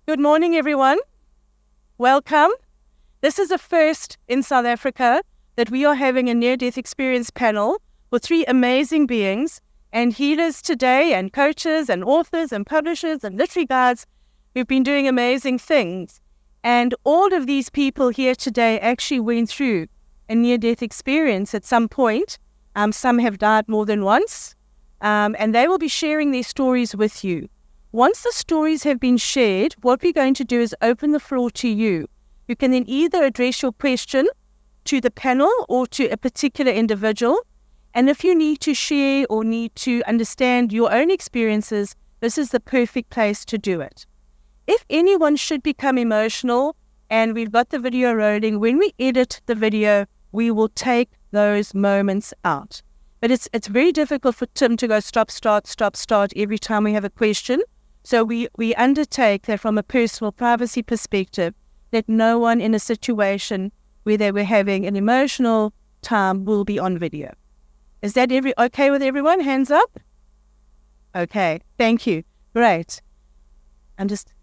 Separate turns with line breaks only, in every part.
Good morning, everyone. Welcome. This is a first in South Africa that we are having a near-death experience panel with 3 amazing beings and healers today, and coaches and authors and publishers and literary guides who've been doing amazing things. And all of these people here today actually went through a near-death experience at some point. Some have died more than once, and they will be sharing their stories with you. Once the stories have been shared, what we're going to do is open the floor to you. You can then either address your question to the panel or to a particular individual. And if you need to share or need to understand your own experiences, this is the perfect place to do it. If anyone should become emotional, and we've got the video rolling, when we edit the video, we will take those moments out. But it's very difficult for Tim to go stop, start every time we have a question. So we undertake that from a personal privacy perspective, that no one in a situation where they were having an emotional time will be on video. Is that okay with everyone? Hands up? Okay, thank you. Great. I'm just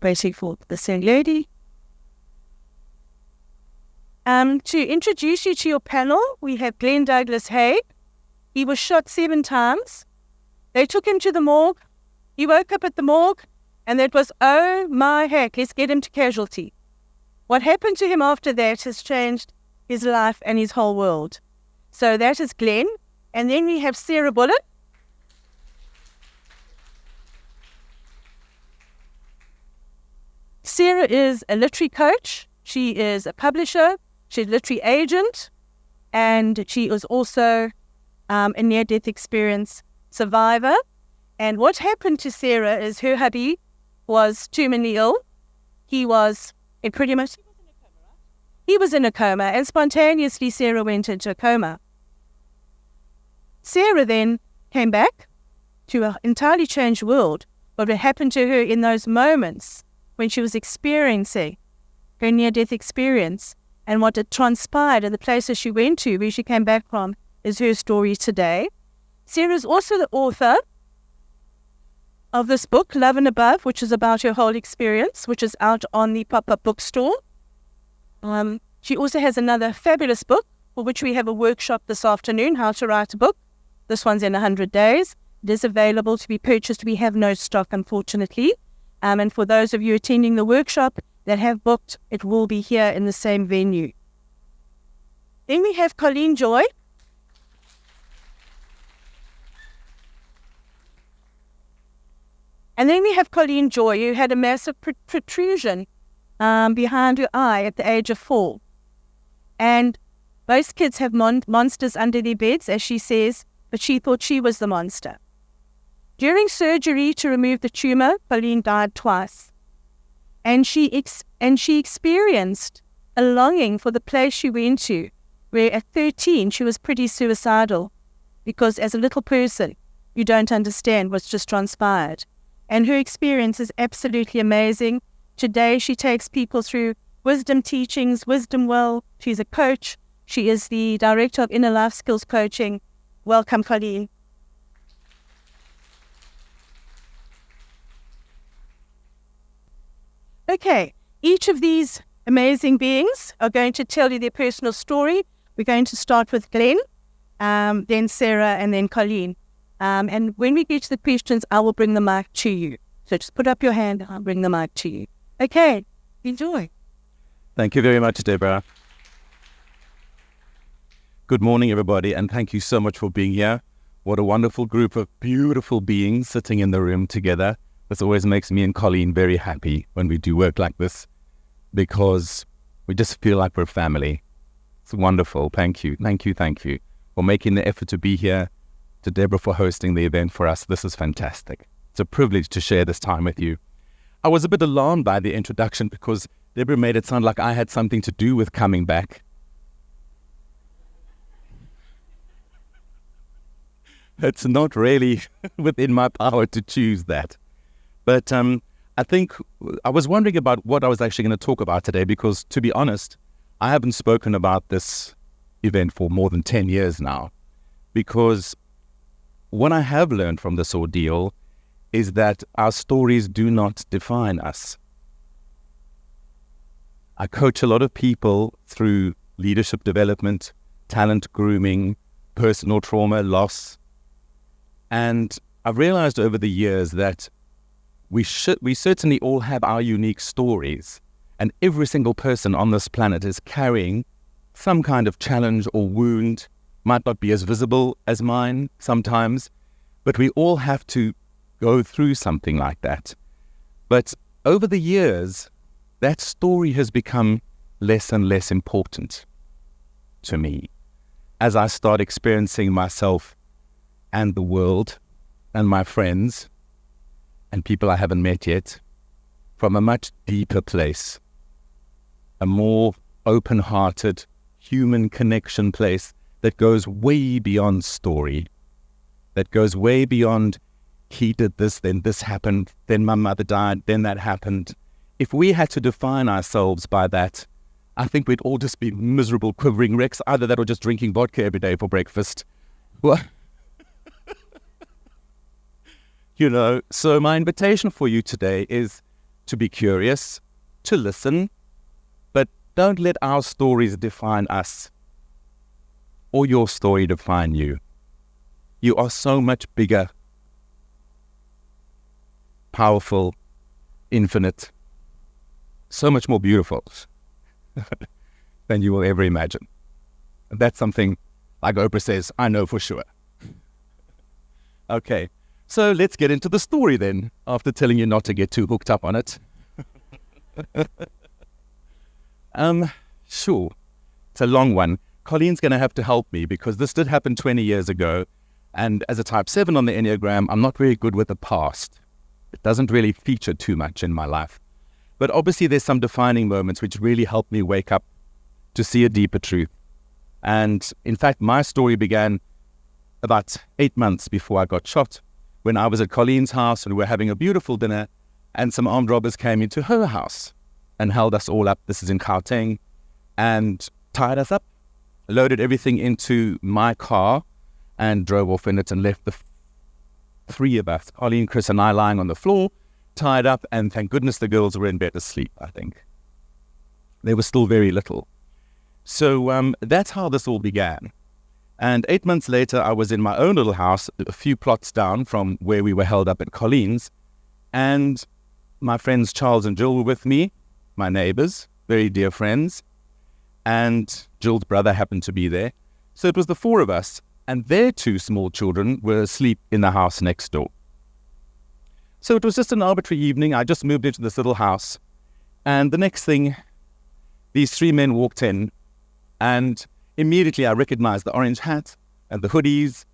waiting for the same lady. To introduce you to your panel, we have Glenn Douglas Haig. He was shot 7 times. They took him to the morgue. He woke up at the morgue, and that was, oh my heck, let's get him to casualty. What happened to him after that has changed his life and his whole world. So that is Glenn. And then we have Sarah Bullock. Sarah is a literary coach. She is a publisher. She's a literary agent. And she is also a near-death experience survivor. And what happened to Sarah is her hubby was terminally ill. He was in a coma, right? He was in a coma, and spontaneously Sarah went into a coma. Sarah then came back to an entirely changed world. What had happened to her in those moments when she was experiencing her near-death experience, and what had transpired in the places she went to, where she came back from, is her story today. Sarah is also the author of this book, Love and Above, which is about her whole experience, which is out on the pop-up bookstore. She also has another fabulous book, for which we have a workshop this afternoon, How to Write a Book. This one's in 100 days. It is available to be purchased. We have no stock, unfortunately. And for those of you attending the workshop that have booked, it will be here in the same venue. Then we have Colleen Joy. And then we have Colleen Joy, who had a massive protrusion behind her eye at the age of 4. And most kids have monsters under their beds, as she says, but she thought she was the monster. During surgery to remove the tumor, Colleen died twice. And she experienced a longing for the place she went to, where at 13 she was pretty suicidal, because as a little person, you don't understand what's just transpired. And her experience is absolutely amazing. Today, she takes people through wisdom teachings, wisdom well. She's a coach. She is the director of Inner Life Skills Coaching. Welcome, Colleen. Okay, each of these amazing beings are going to tell you their personal story. We're going to start with Glenn, then Sarah, and then Colleen. And when we get to the questions, I will bring the mic to you. So just put up your hand and I'll bring the mic to you. Okay, enjoy.
Thank you very much, Deborah. Good morning, everybody, and thank you so much for being here. What a wonderful group of beautiful beings sitting in the room together. This always makes me and Colleen very happy when we do work like this, because we just feel like we're family. It's wonderful. Thank you for making the effort to be here. To Deborah for hosting the event for us. This is fantastic. It's a privilege to share this time with you. I was a bit alarmed by the introduction because Deborah made it sound like I had something to do with coming back. It's not really within my power to choose that. But I think I was wondering about what I was actually going to talk about today, because to be honest, I haven't spoken about this event for more than 10 years now, because what I have learned from this ordeal is that our stories do not define us. I coach a lot of people through leadership development, talent grooming, personal trauma, loss. And I've realized over the years that we certainly all have our unique stories. And every single person on this planet is carrying some kind of challenge or wound. Might not be as visible as mine sometimes, but we all have to go through something like that. But over the years, that story has become less and less important to me as I start experiencing myself and the world and my friends and people I haven't met yet from a much deeper place, a more open-hearted, human connection place that goes way beyond story, that goes way beyond he did this, then this happened, then my mother died, then that happened. If we had to define ourselves by that, I think we'd all just be miserable, quivering wrecks, either that or just drinking vodka every day for breakfast. Well, so my invitation for you today is to be curious, to listen, but don't let our stories define us or your story define you. You are so much bigger, powerful, infinite, so much more beautiful than you will ever imagine. And that's something, like Oprah says, I know for sure. Okay, so let's get into the story then, after telling you not to get too hooked up on it. Sure, it's a long one. Colleen's going to have to help me because this did happen 20 years ago. And as a type 7 on the Enneagram, I'm not very good with the past. It doesn't really feature too much in my life. But obviously there's some defining moments which really helped me wake up to see a deeper truth. And in fact, my story began about 8 months before I got shot, when I was at Colleen's house and we were having a beautiful dinner, and some armed robbers came into her house and held us all up. This is in Gauteng, and tied us up, loaded everything into my car and drove off in it and left the three of us, Colleen, Chris and I, lying on the floor, tied up, and thank goodness the girls were in bed asleep, I think. They were still very little. So that's how this all began. And 8 months later, I was in my own little house, a few plots down from where we were held up at Colleen's, and my friends Charles and Jill were with me, my neighbors, very dear friends, and Jill's brother happened to be there. So it was the four of us, and their two small children were asleep in the house next door. So it was just an arbitrary evening. I just moved into this little house, and the next thing, these three men walked in, and immediately I recognized the orange hat and the hoodies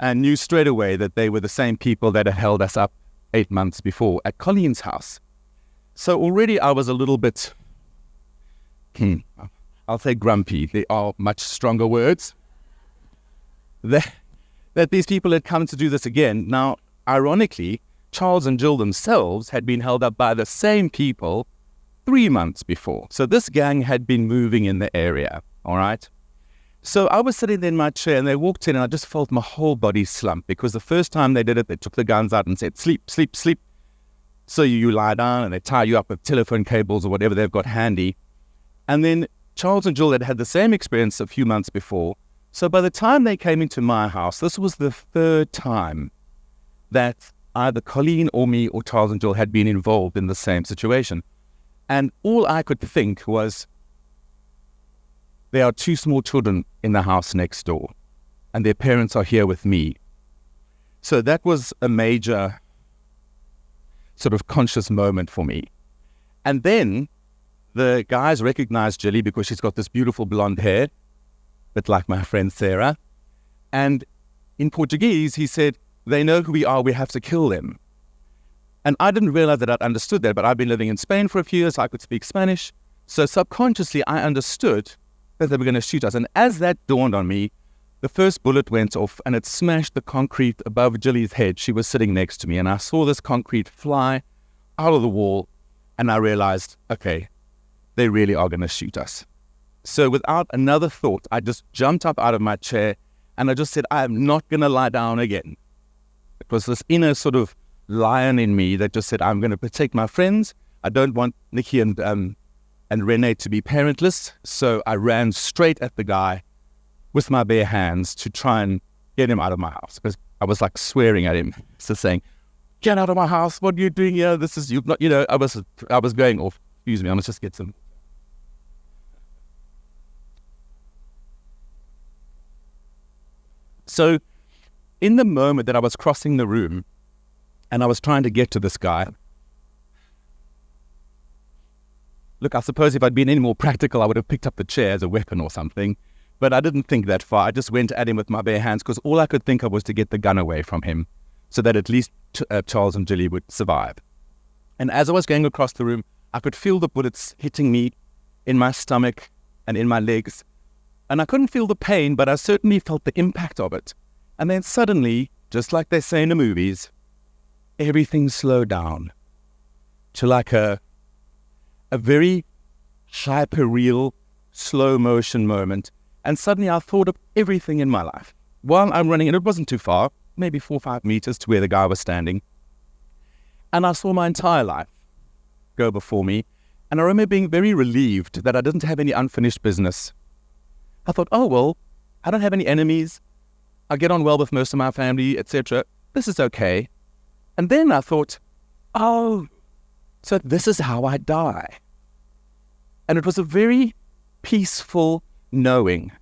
and knew straight away that they were the same people that had held us up 8 months before at Colleen's house. So already I was a little bit, I'll say grumpy. They are much stronger words. That these people had come to do this again. Now, ironically, Charles and Jill themselves had been held up by the same people 3 months before. So this gang had been moving in the area, all right? So I was sitting there in my chair and they walked in and I just felt my whole body slump because the first time they did it, they took the guns out and said, sleep, sleep, sleep. So you lie down and they tie you up with telephone cables or whatever they've got handy. And then Charles and Jill had had the same experience a few months before. So by the time they came into my house, this was the third time that either Colleen or me or Charles and Jill had been involved in the same situation. And all I could think was, there are two small children in the house next door, and their parents are here with me. So that was a major sort of conscious moment for me. And then the guys recognized Jilly because she's got this beautiful blonde hair, bit like my friend Sarah. And in Portuguese, he said, they know who we are, we have to kill them. And I didn't realize that I'd understood that, but I've been living in Spain for a few years, so I could speak Spanish. So subconsciously, I understood that they were going to shoot us. And as that dawned on me, the first bullet went off and it smashed the concrete above Jilly's head. She was sitting next to me and I saw this concrete fly out of the wall and I realized, okay, they really are going to shoot us. So without another thought, I just jumped up out of my chair and I just said, I am not going to lie down again. It was this inner sort of lion in me that just said, I'm going to protect my friends. I don't want Nikki and Renee to be parentless. So I ran straight at the guy with my bare hands to try and get him out of my house, because I was like swearing at him, so saying, get out of my house, what are you doing here? This is, you've not, I was going off. Excuse me, I must just get some. So in the moment that I was crossing the room and I was trying to get to this guy, look, I suppose if I'd been any more practical, I would have picked up the chair as a weapon or something. But I didn't think that far. I just went at him with my bare hands, because all I could think of was to get the gun away from him so that at least Charles and Julie would survive. And as I was going across the room, I could feel the bullets hitting me in my stomach and in my legs. And I couldn't feel the pain, but I certainly felt the impact of it. And then suddenly, just like they say in the movies, everything slowed down to like a very hyper-real, slow-motion moment. And suddenly I thought of everything in my life. While I'm running, and it wasn't too far, maybe 4 or 5 meters to where the guy was standing. And I saw my entire life go before me. And I remember being very relieved that I didn't have any unfinished business. I thought, oh, well, I don't have any enemies. I get on well with most of my family, etc. This is okay. And then I thought, oh, so this is how I die. And it was a very peaceful knowing.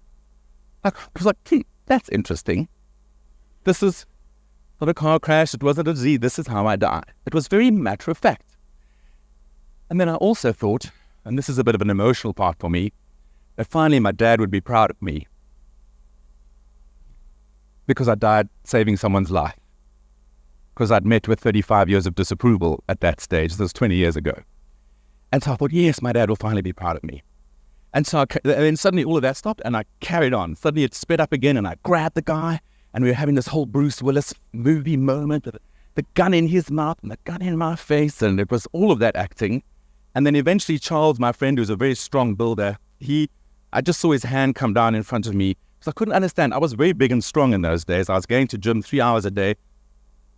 I was like, that's interesting. This is not a car crash. It wasn't a disease. This is how I die. It was very matter of fact. And then I also thought, and this is a bit of an emotional part for me, that finally my dad would be proud of me because I died saving someone's life. Because I'd met with 35 years of disapproval at that stage. This was 20 years ago. And so I thought, yes, my dad will finally be proud of me. And so then suddenly all of that stopped and I carried on. Suddenly it sped up again and I grabbed the guy and we were having this whole Bruce Willis movie moment with the gun in his mouth and the gun in my face, and it was all of that acting. And then eventually Charles, my friend, who's a very strong builder, I just saw his hand come down in front of me because I couldn't understand. I was very big and strong in those days. I was going to gym 3 hours a day.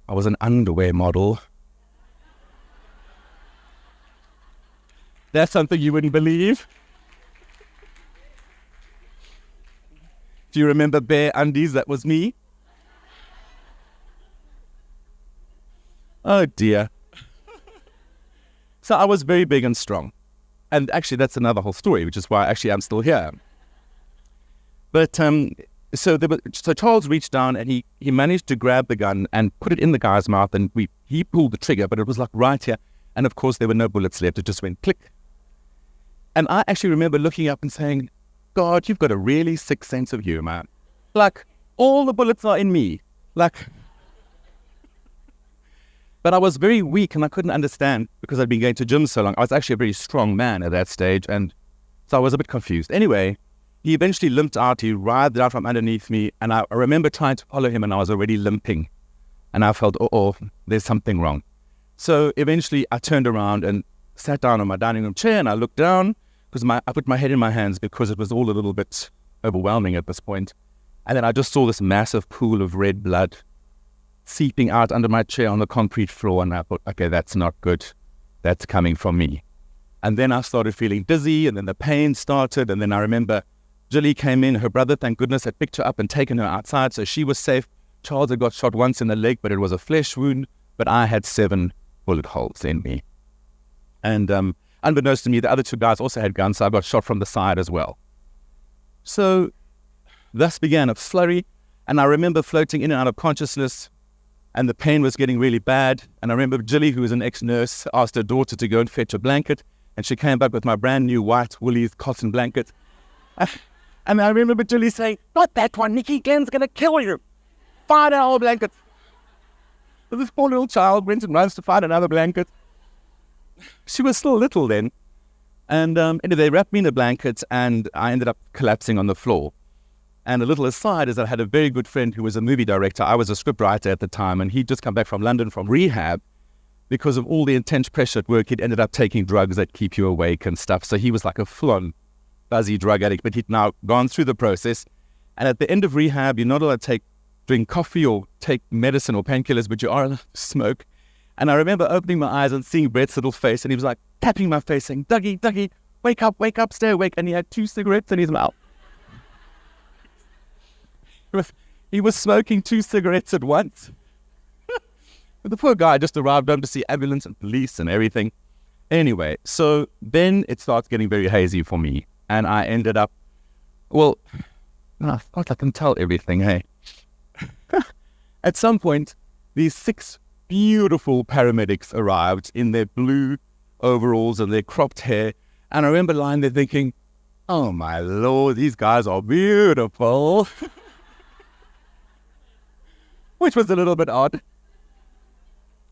I was an underwear model. That's something you wouldn't believe. Do you remember Bare Undies? That was me. Oh dear. So I was very big and strong. And actually that's another whole story, which is why actually I'm still here. But so Charles reached down and he managed to grab the gun and put it in the guy's mouth, and he pulled the trigger, but it was like right here. And of course there were no bullets left. It just went click. And I actually remember looking up and saying, God, you've got a really sick sense of humor. Like, all the bullets are in me. Like, but I was very weak and I couldn't understand because I'd been going to gym so long. I was actually a very strong man at that stage, and so I was a bit confused. Anyway, he eventually limped out. He writhed out from underneath me, and I remember trying to follow him, and I was already limping. And I felt, oh, there's something wrong. So eventually I turned around and sat down on my dining room chair, and I looked down, because I put my head in my hands because it was all a little bit overwhelming at this point. And then I just saw this massive pool of red blood seeping out under my chair on the concrete floor. And I thought, okay, that's not good. That's coming from me. And then I started feeling dizzy, and then the pain started. And then I remember Julie came in. Her brother, thank goodness, had picked her up and taken her outside, so she was safe. Charles had got shot once in the leg, but it was a flesh wound. But I had 7 bullet holes in me. And unbeknownst to me, the other 2 guys also had guns, so I got shot from the side as well. So thus began a flurry, and I remember floating in and out of consciousness, and the pain was getting really bad. And I remember Julie, who was an ex-nurse, asked her daughter to go and fetch a blanket, and she came back with my brand new white woolly cotton blanket. And I remember Julie saying, not that one, Nikki, Glenn's going to kill you. Find our blanket. So this poor little child went and runs to find another blanket. She was still little then. And anyway, they wrapped me in the blankets, and I ended up collapsing on the floor. And a little aside is that I had a very good friend who was a movie director. I was a script writer at the time, and he'd just come back from London from rehab. Because of all the intense pressure at work, he'd ended up taking drugs that keep you awake and stuff. So he was like a full-on buzzy drug addict, but he'd now gone through the process. And at the end of rehab, you're not allowed to drink coffee or take medicine or painkillers, but you are allowed to smoke. And I remember opening my eyes and seeing Brett's little face, and he was like tapping my face saying, Dougie, wake up, stay awake. And he had 2 cigarettes in his mouth. He was smoking 2 cigarettes at once. But the poor guy just arrived home to see ambulance and police and everything. Anyway, so then it starts getting very hazy for me. And I ended up, I thought I can tell everything, hey. At some point, these 6 beautiful paramedics arrived in their blue overalls and their cropped hair. And I remember lying there thinking, oh my Lord, these guys are beautiful. Which was a little bit odd.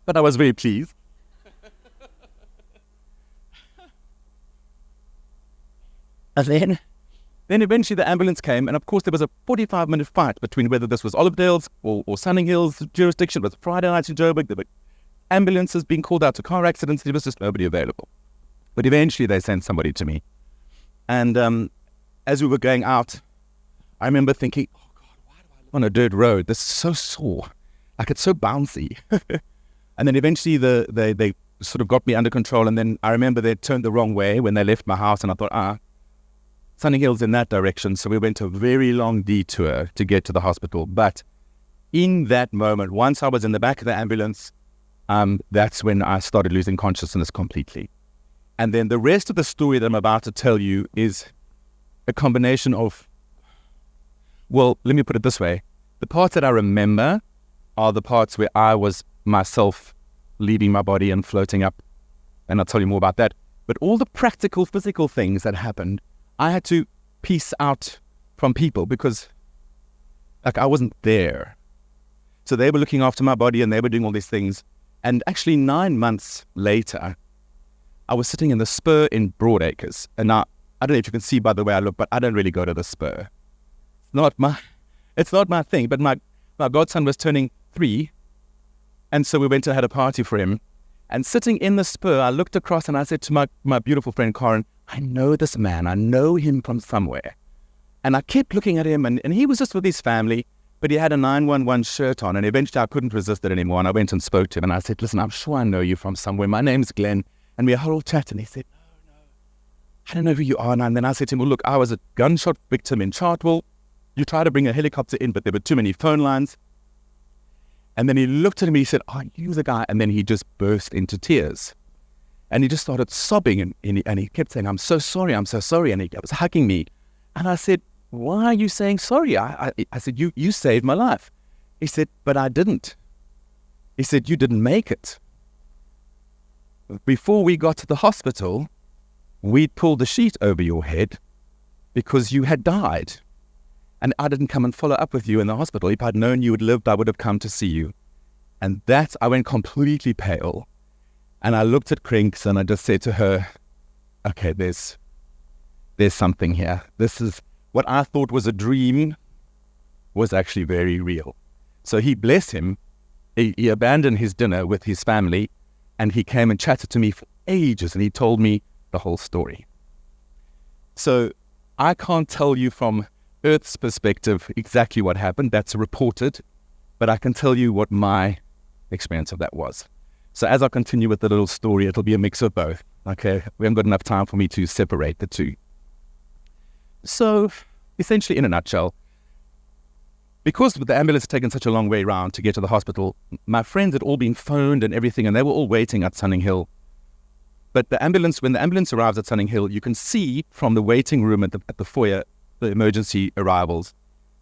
But I was very pleased. And then eventually the ambulance came, and of course there was a 45-minute fight between whether this was Olivedale's or Sunninghill's jurisdiction. It was Friday night in Joburg. There were ambulances being called out to car accidents. There was just nobody available. But eventually they sent somebody to me. And as we were going out, I remember thinking, oh God, why do I live on a dirt road? This is so sore. Like, it's so bouncy. And then eventually they sort of got me under control. And then I remember they turned the wrong way when they left my house. And I thought, Sunninghill's in that direction. So we went a very long detour to get to the hospital. But in that moment, once I was in the back of the ambulance, that's when I started losing consciousness completely. And then the rest of the story that I'm about to tell you is a combination of, well, let me put it this way. The parts that I remember are the parts where I was myself leaving my body and floating up. And I'll tell you more about that. But all the practical, physical things that happened, I had to piece out from people because, I wasn't there. So they were looking after my body and they were doing all these things. And actually 9 months later, I was sitting in the Spur in Broadacres. And now, I don't know if you can see by the way I look, but I don't really go to the Spur. It's not my thing. But my godson was turning 3. And so we went and had a party for him. And sitting in the Spur, I looked across and I said to my beautiful friend Karen, I know this man. I know him from somewhere. And I kept looking at him, and he was just with his family, but he had a 911 shirt on, and eventually I couldn't resist it anymore, and I went and spoke to him, and I said, listen, I'm sure I know you from somewhere. My name's Glenn. And we had a whole chat, and he said, no, I don't know who you are. And then I said to him, well, look, I was a gunshot victim in Chartwell. You tried to bring a helicopter in, but there were too many phone lines. And then he looked at me, he said, are you the guy? And then he just burst into tears. And he just started sobbing, and he kept saying, I'm so sorry. And he was hugging me. And I said, why are you saying sorry? I said, you saved my life. He said, but I didn't. He said, you didn't make it. Before we got to the hospital, we'd pulled the sheet over your head because you had died. And I didn't come and follow up with you in the hospital. If I'd known you had lived, I would have come to see you. And I went completely pale. And I looked at Crinks and I just said to her, okay, there's something here. This is what I thought was a dream was actually very real. So he, bless him, he abandoned his dinner with his family and he came and chatted to me for ages and he told me the whole story. So I can't tell you from Earth's perspective exactly what happened. That's reported, but I can tell you what my experience of that was. So as I continue with the little story, it'll be a mix of both. Okay, we haven't got enough time for me to separate the two. So essentially, in a nutshell, because the ambulance had taken such a long way around to get to the hospital, my friends had all been phoned and everything, and they were all waiting at Sunninghill. But when the ambulance arrives at Sunninghill, you can see from the waiting room at the foyer the emergency arrivals.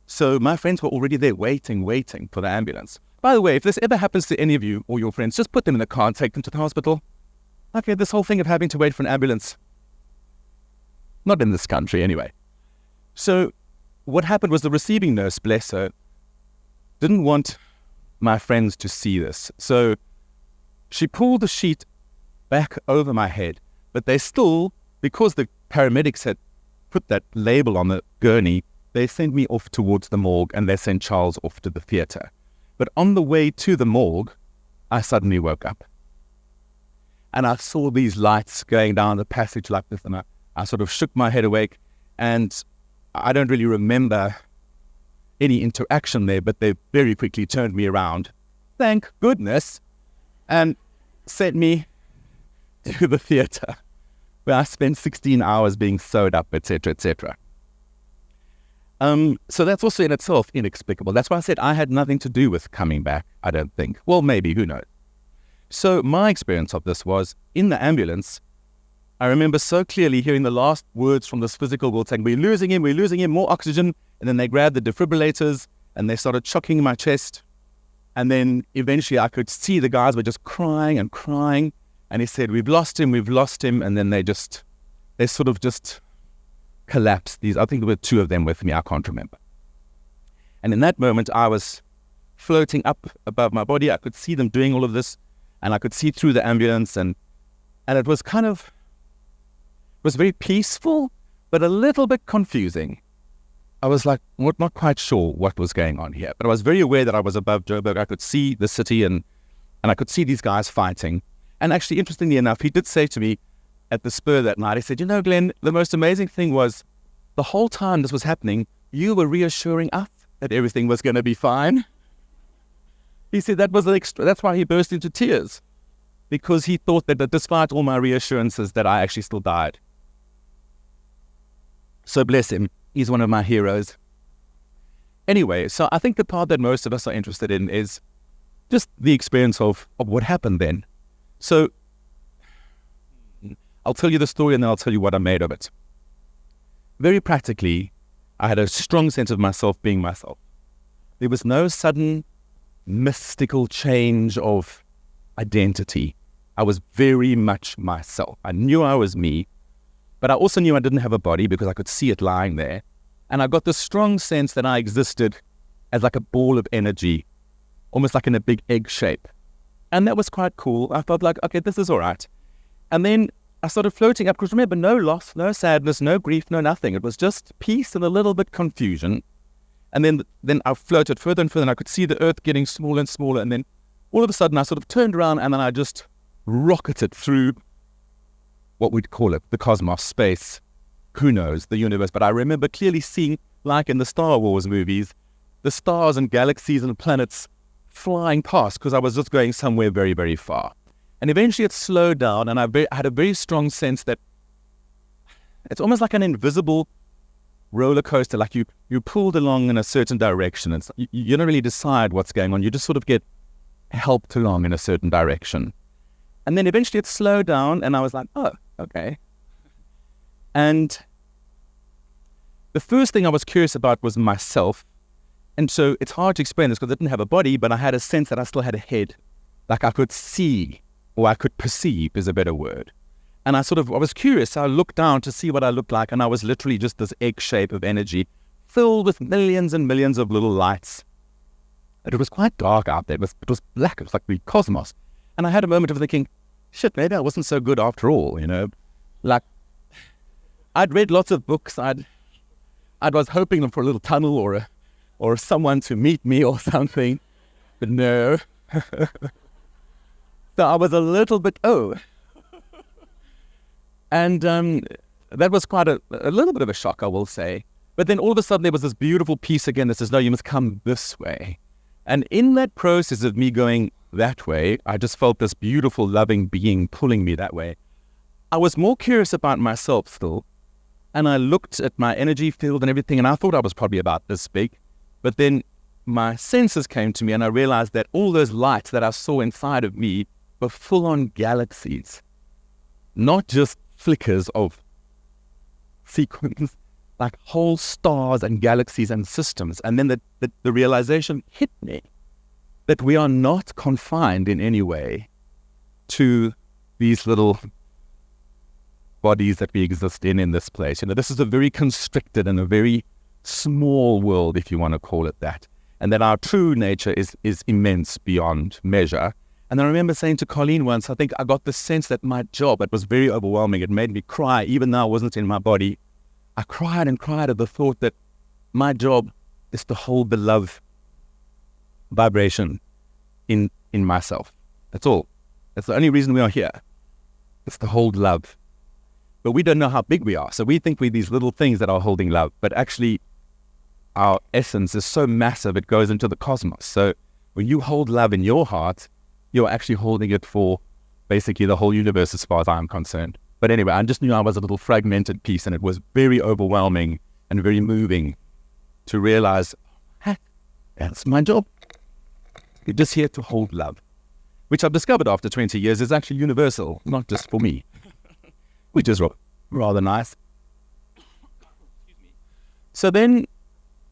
So my friends were already there waiting for the ambulance. By the way, if this ever happens to any of you or your friends, just put them in the car and take them to the hospital. Okay, this whole thing of having to wait for an ambulance, not in this country anyway. So what happened was the receiving nurse, bless her, didn't want my friends to see this. So she pulled the sheet back over my head, but they still, because the paramedics had put that label on the gurney, they sent me off towards the morgue and they sent Charles off to the theatre. But on the way to the morgue, I suddenly woke up. And I saw these lights going down the passage like this, and I sort of shook my head awake, and I don't really remember any interaction there, but they very quickly turned me around. Thank goodness. And sent me to the theatre, where I spent 16 hours being sewed up, etc., etc. So that's also in itself inexplicable. That's why I said I had nothing to do with coming back, I don't think. Well, maybe, who knows? So my experience of this was, in the ambulance, I remember so clearly hearing the last words from this physical world saying, we're losing him, more oxygen. And then they grabbed the defibrillators and they started shocking my chest. And then eventually I could see the guys were just crying and crying. And he said, we've lost him. And then they sort of just collapsed. I think there were two of them with me, I can't remember. And in that moment, I was floating up above my body. I could see them doing all of this, and I could see through the ambulance, and it was very peaceful, but a little bit confusing. I was like, not quite sure what was going on here, but I was very aware that I was above Joburg. I could see the city, and I could see these guys fighting. And actually, interestingly enough, he did say to me at the Spur that night, he said, you know, Glenn, the most amazing thing was the whole time this was happening, you were reassuring us that everything was going to be fine. He said that's why he burst into tears, because he thought that despite all my reassurances that I actually still died. So bless him. He's one of my heroes. Anyway, so I think the part that most of us are interested in is just the experience of what happened then. So I'll tell you the story and then I'll tell you what I made of it. Very practically, I had a strong sense of myself being myself. There was no sudden mystical change of identity. I was very much myself. I knew I was me, but I also knew I didn't have a body because I could see it lying there. And I got this strong sense that I existed as like a ball of energy, almost like in a big egg shape. And that was quite cool. I felt like, okay, this is all right. And then I started floating up, because remember, no loss, no sadness, no grief, no nothing. It was just peace and a little bit confusion. And then I floated further and further, and I could see the earth getting smaller and smaller. And then all of a sudden I sort of turned around, and then I just rocketed through what we'd call it, the cosmos, space, who knows, the universe. But I remember clearly seeing, like in the Star Wars movies, the stars and galaxies and planets flying past, because I was just going somewhere very, very far. And eventually it slowed down, and I had a very strong sense that it's almost like an invisible roller coaster, like you pulled along in a certain direction. You don't really decide what's going on. You just sort of get helped along in a certain direction. And then eventually it slowed down, and I was like, oh, okay. And the first thing I was curious about was myself. And so it's hard to explain this because I didn't have a body, but I had a sense that I still had a head. Like I could see, or I could perceive is a better word. And I was curious. So I looked down to see what I looked like, and I was literally just this egg shape of energy filled with millions and millions of little lights. And it was quite dark out there. It was black. It was like the cosmos. And I had a moment of thinking, shit, maybe I wasn't so good after all, you know. Like, I'd read lots of books. I was hoping for a little tunnel or someone to meet me or something, but no. So I was a little bit, and that was quite a little bit of a shock, I will say. But then all of a sudden there was this beautiful peace again that says, no, you must come this way. And in that process of me going that way, I just felt this beautiful, loving being pulling me that way. I was more curious about myself still, and I looked at my energy field and everything, and I thought I was probably about this big. But then my senses came to me, and I realized that all those lights that I saw inside of me were full-on galaxies, not just flickers of sequence, like whole stars and galaxies and systems. And then the realization hit me that we are not confined in any way to these little bodies that we exist in this place. You know, this is a very constricted and a very small world, if you want to call it that. And that our true nature is immense beyond measure. And I remember saying to Colleen once, I think I got the sense that my job, it was very overwhelming. It made me cry, even though I wasn't in my body. I cried and cried at the thought that my job is to hold the love vibration in myself. That's all. That's the only reason we are here. It's to hold love. But we don't know how big we are. So we think we're these little things that are holding love. But actually, our essence is so massive, it goes into the cosmos. So when you hold love in your heart, you're actually holding it for basically the whole universe as far as I'm concerned. But anyway, I just knew I was a little fragmented piece, and it was very overwhelming and very moving to realize, hey, that's my job. You're just here to hold love, which I've discovered after 20 years is actually universal, not just for me, which is rather nice. So then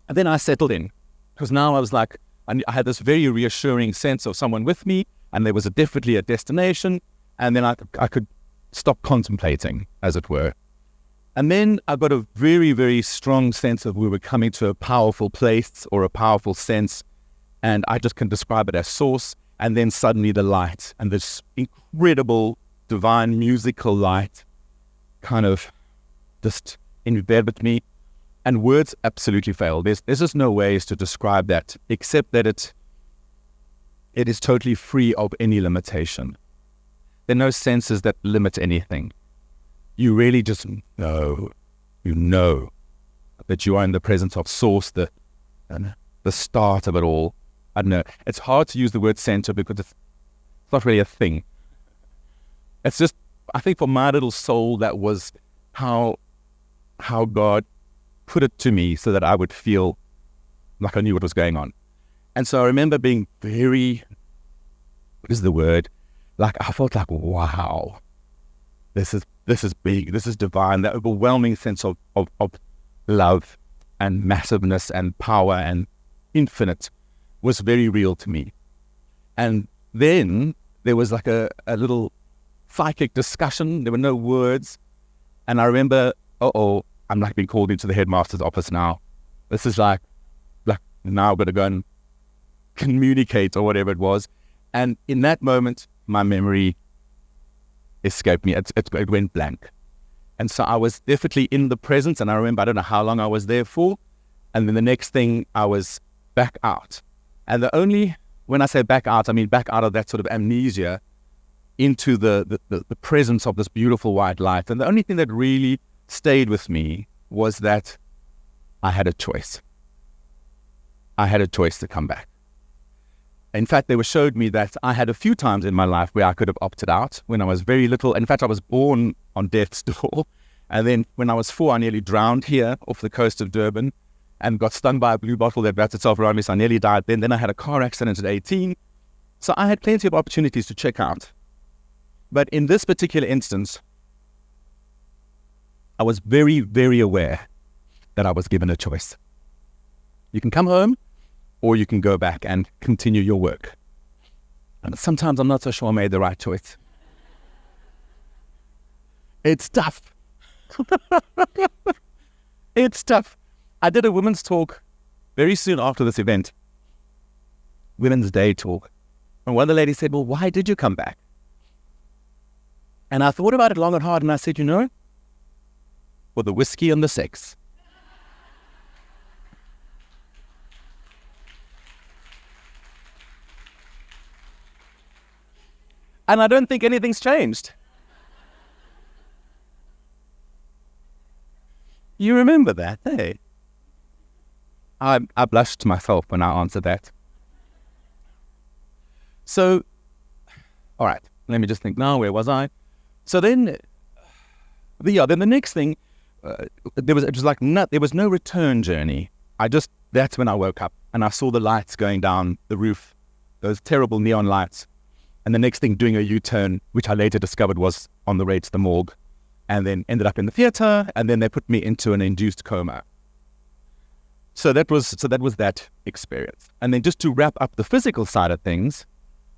I settled in, because now I was like, I had this very reassuring sense of someone with me, and there was definitely a destination, and then I could stop contemplating, as it were. And then I got a very, very strong sense of we were coming to a powerful place or a powerful sense, and I just can describe it as source. And then suddenly the light, and this incredible divine musical light kind of just enveloped me. And words absolutely fail. There's just no ways to describe that, except that it is totally free of any limitation. There are no senses that limit anything. You really just know, that you are in the presence of source, the start of it all. I don't know. It's hard to use the word center because it's not really a thing. It's just, I think for my little soul, that was how God put it to me so that I would feel like I knew what was going on. And so I remember being very, what is the word? Like, I felt like, wow, this is big, this is divine. That overwhelming sense of love and massiveness and power and infinite was very real to me. And then there was like a little psychic discussion. There were no words. And I remember, I'm like being called into the headmaster's office now. This is like now I've got to go and communicate or whatever it was. And in that moment, my memory escaped me. It went blank. And so I was definitely in the presence. And I remember, I don't know how long I was there for. And then the next thing, I was back out. And when I say back out, I mean back out of that sort of amnesia into the presence of this beautiful white light. And the only thing that really stayed with me was that I had a choice. I had a choice to come back. In fact, they showed me that I had a few times in my life where I could have opted out when I was very little. In fact, I was born on death's door. And then when I was 4, I nearly drowned here off the coast of Durban and got stung by a blue bottle that wrapped itself around me. So I nearly died then. Then I had a car accident at 18. So I had plenty of opportunities to check out. But in this particular instance, I was very, very aware that I was given a choice. You can come home, or you can go back and continue your work. And sometimes I'm not so sure I made the right choice. It's tough. It's tough. I did a women's talk very soon after this event, Women's Day talk. And one of the ladies said, well, why did you come back? And I thought about it long and hard, and I said, for the whiskey and the sex. And I don't think anything's changed. You remember that, eh? I blushed to myself when I answered that. So, all right, let me just think now, where was I? So then the next thing, there was no return journey. That's when I woke up and I saw the lights going down the roof, those terrible neon lights. And the next thing, doing a U-turn, which I later discovered was on the way to the morgue, and then ended up in the theater, and then they put me into an induced coma. So that was that experience. And then just to wrap up the physical side of things,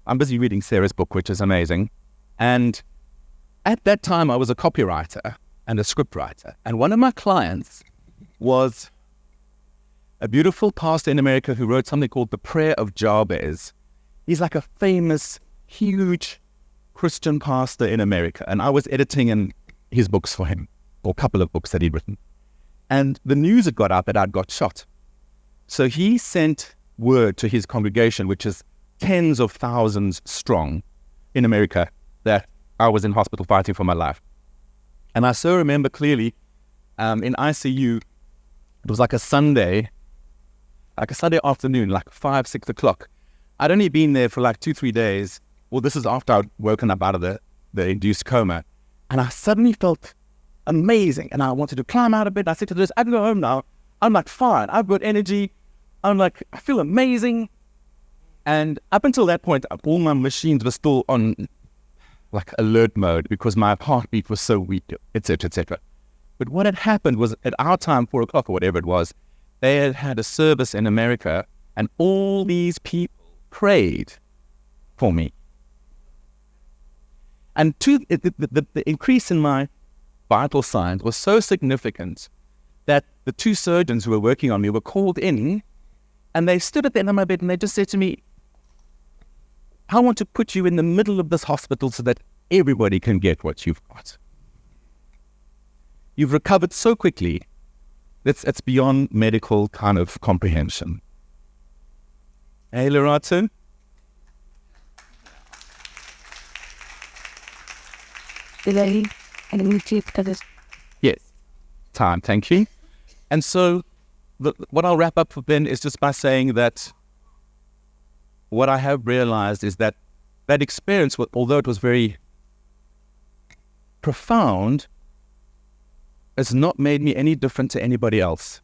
I'm busy reading Sarah's book, which is amazing. And at that time, I was a copywriter and a scriptwriter. And one of my clients was a beautiful pastor in America who wrote something called The Prayer of Jabez. He's like a famous, huge Christian pastor in America. And I was editing in his books for him, or a couple of books that he'd written. And the news had got out that I'd got shot. So he sent word to his congregation, which is tens of thousands strong in America, that I was in hospital fighting for my life. And I so remember clearly in ICU, it was like a Sunday afternoon, like 5, 6 o'clock. I'd only been there for like 2-3 days, Well, this is after I'd woken up out of the induced coma. And I suddenly felt amazing. And I wanted to climb out of bed. I said to this, I can go home now. I'm like, fine. I've got energy. I'm like, I feel amazing. And up until that point, all my machines were still on like alert mode because my heartbeat was so weak, etc., etc. But what had happened was at our time, 4 o'clock or whatever it was, they had had a service in America and all these people prayed for me. And the increase in my vital signs was so significant that the 2 surgeons who were working on me were called in, and they stood at the end of my bed and they just said to me, I want to put you in the middle of this hospital so that everybody can get what you've got. You've recovered so quickly, it's beyond medical kind of comprehension. Hey, Lerato. Yes, time, thank you. And so what I'll wrap up with then is just by saying that what I have realized is that that experience, although it was very profound, has not made me any different to anybody else.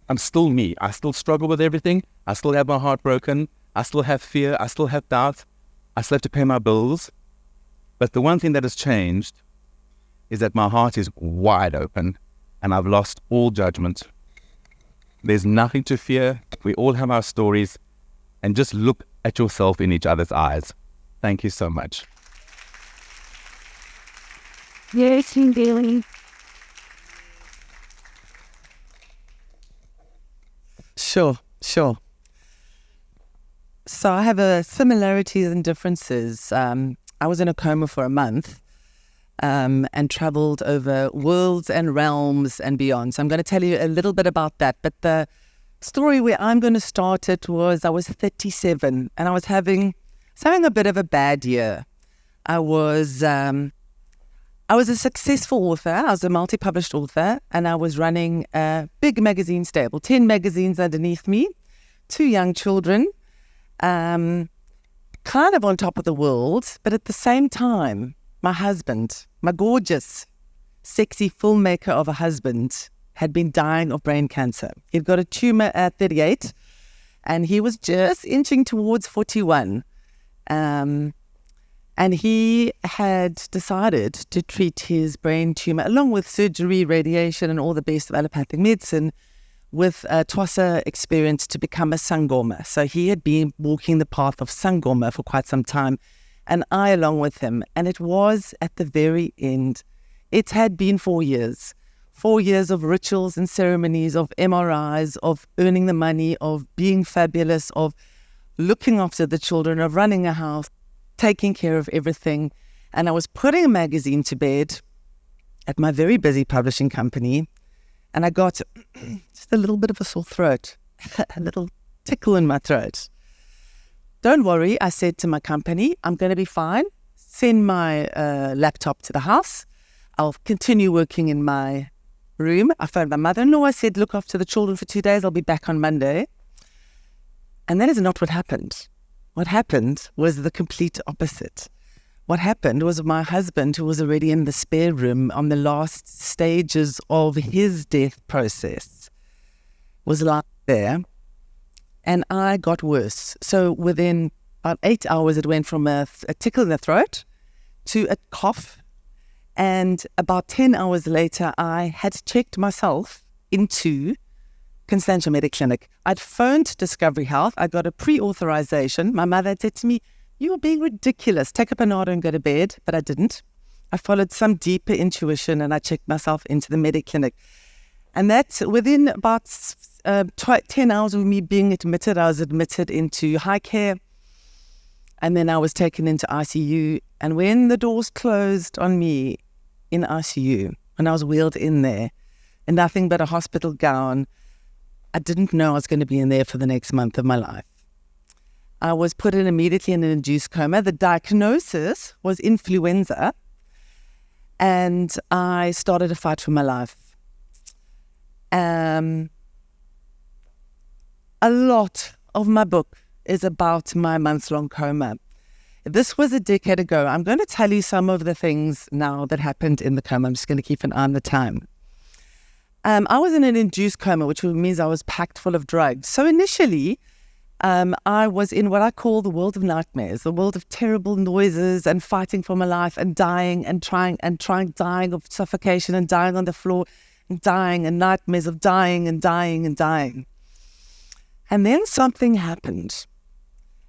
I'm still me. I still struggle with everything. I still have my heart broken. I still have fear. I still have doubt. I still have to pay my bills. But the one thing that has changed is that my heart is wide open and I've lost all judgment. There's nothing to fear. We all have our stories, and just look at yourself in each other's eyes. Thank you so much.
Yes, indeed.
Sure. So I have similarities and differences. I was in a coma for a month and travelled over worlds and realms and beyond. So I'm going to tell you a little bit about that. But the story where I'm going to start it was I was 37 and I was having a bit of a bad year. I was a successful author. I was a multi-published author, and I was running a big magazine stable, 10 magazines underneath me, 2 young children, kind of on top of the world. But at the same time, my husband, my gorgeous, sexy filmmaker of a husband, had been dying of brain cancer. He'd got a tumor at 38, and he was just inching towards 41. And he had decided to treat his brain tumor, along with surgery, radiation, and all the best of allopathic medicine, with TWASA experience to become a Sangoma. So he had been walking the path of Sangoma for quite some time, and I along with him. And it was at the very end. It had been 4 years. 4 years of rituals and ceremonies, of MRIs, of earning the money, of being fabulous, of looking after the children, of running a house, taking care of everything. And I was putting a magazine to bed at my very busy publishing company, and I got just a little bit of a sore throat, a little tickle in my throat. Don't worry, I said to my company, I'm going to be fine. Send my laptop to the house. I'll continue working in my room. I phoned my mother-in-law. I said, look after the children for 2 days. I'll be back on Monday. And that is not what happened. What happened was the complete opposite. What happened was my husband, who was already in the spare room on the last stages of his death process, was lying there, and I got worse. So within about 8 hours, it went from a tickle in the throat to a cough, and about 10 hours later, I had checked myself into Constantia Mediclinic. I'd phoned Discovery Health. I got a pre-authorization. My mother had said to me, you are being ridiculous. Take a Panado and go to bed. But I didn't. I followed some deeper intuition and I checked myself into the Mediclinic. And that's within about 10 hours of me being admitted. I was admitted into high care. And then I was taken into ICU. And when the doors closed on me in ICU, when I was wheeled in there in nothing but a hospital gown, I didn't know I was going to be in there for the next month of my life. I was put in immediately in an induced coma. The diagnosis was influenza, and I started a fight for my life. A lot of my book is about my months-long coma. This was a decade ago. I'm going to tell you some of the things now that happened in the coma. I'm just going to keep an eye on the time. I was in an induced coma, which means I was packed full of drugs. So initially, I was in what I call the world of nightmares, the world of terrible noises and fighting for my life and dying and dying of suffocation and dying on the floor and dying and nightmares of dying and dying and dying. And then something happened.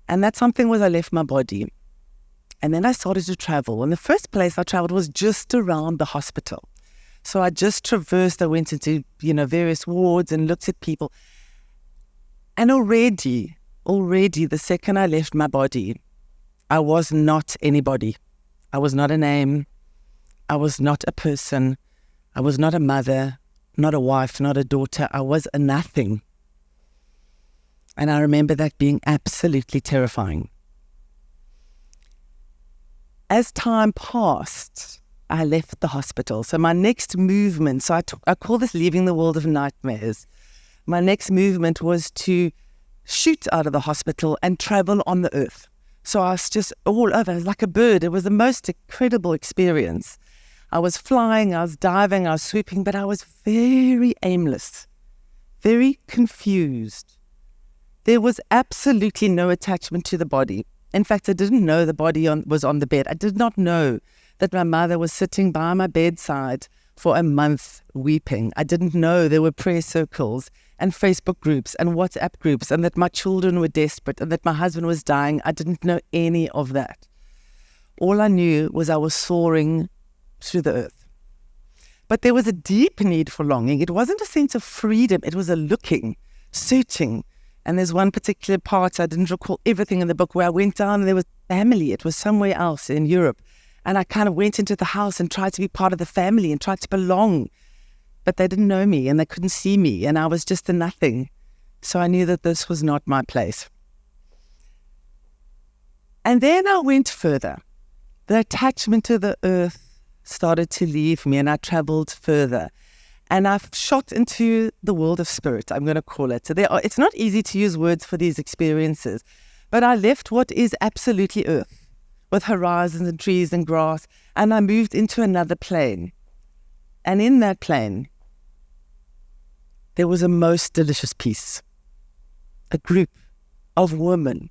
And that something was I left my body. And then I started to travel. And the first place I traveled was just around the hospital. So I just traversed, I went into, various wards and looked at people. And already, the second I left my body, I was not anybody. I was not a name. I was not a person. I was not a mother, not a wife, not a daughter. I was a nothing. And I remember that being absolutely terrifying. As time passed, I left the hospital. So my next movement, I call this leaving the world of nightmares. My next movement was to shoot out of the hospital and travel on the earth. So I was just all over, like a bird. It was the most incredible experience. I was flying, I was diving, I was swooping, but I was very aimless, very confused. There was absolutely no attachment to the body. In fact, I didn't know the body was on the bed. I did not know that my mother was sitting by my bedside for a month weeping. I didn't know there were prayer circles and Facebook groups and WhatsApp groups and that my children were desperate and that my husband was dying. I didn't know any of that. All I knew was I was soaring through the earth. But there was a deep need for longing. It wasn't a sense of freedom. It was a looking, searching. And there's one particular part, I didn't recall everything in the book, where I went down and there was family. It was somewhere else in Europe. And I kind of went into the house and tried to be part of the family and tried to belong. But they didn't know me and they couldn't see me. And I was just a nothing. So I knew that this was not my place. And then I went further. The attachment to the earth started to leave me and I traveled further. And I've shot into the world of spirit, I'm going to call it. So it's not easy to use words for these experiences. But I left what is absolutely earth, with horizons and trees and grass, and I moved into another plane. And in that plane, there was a most delicious peace. A group of women,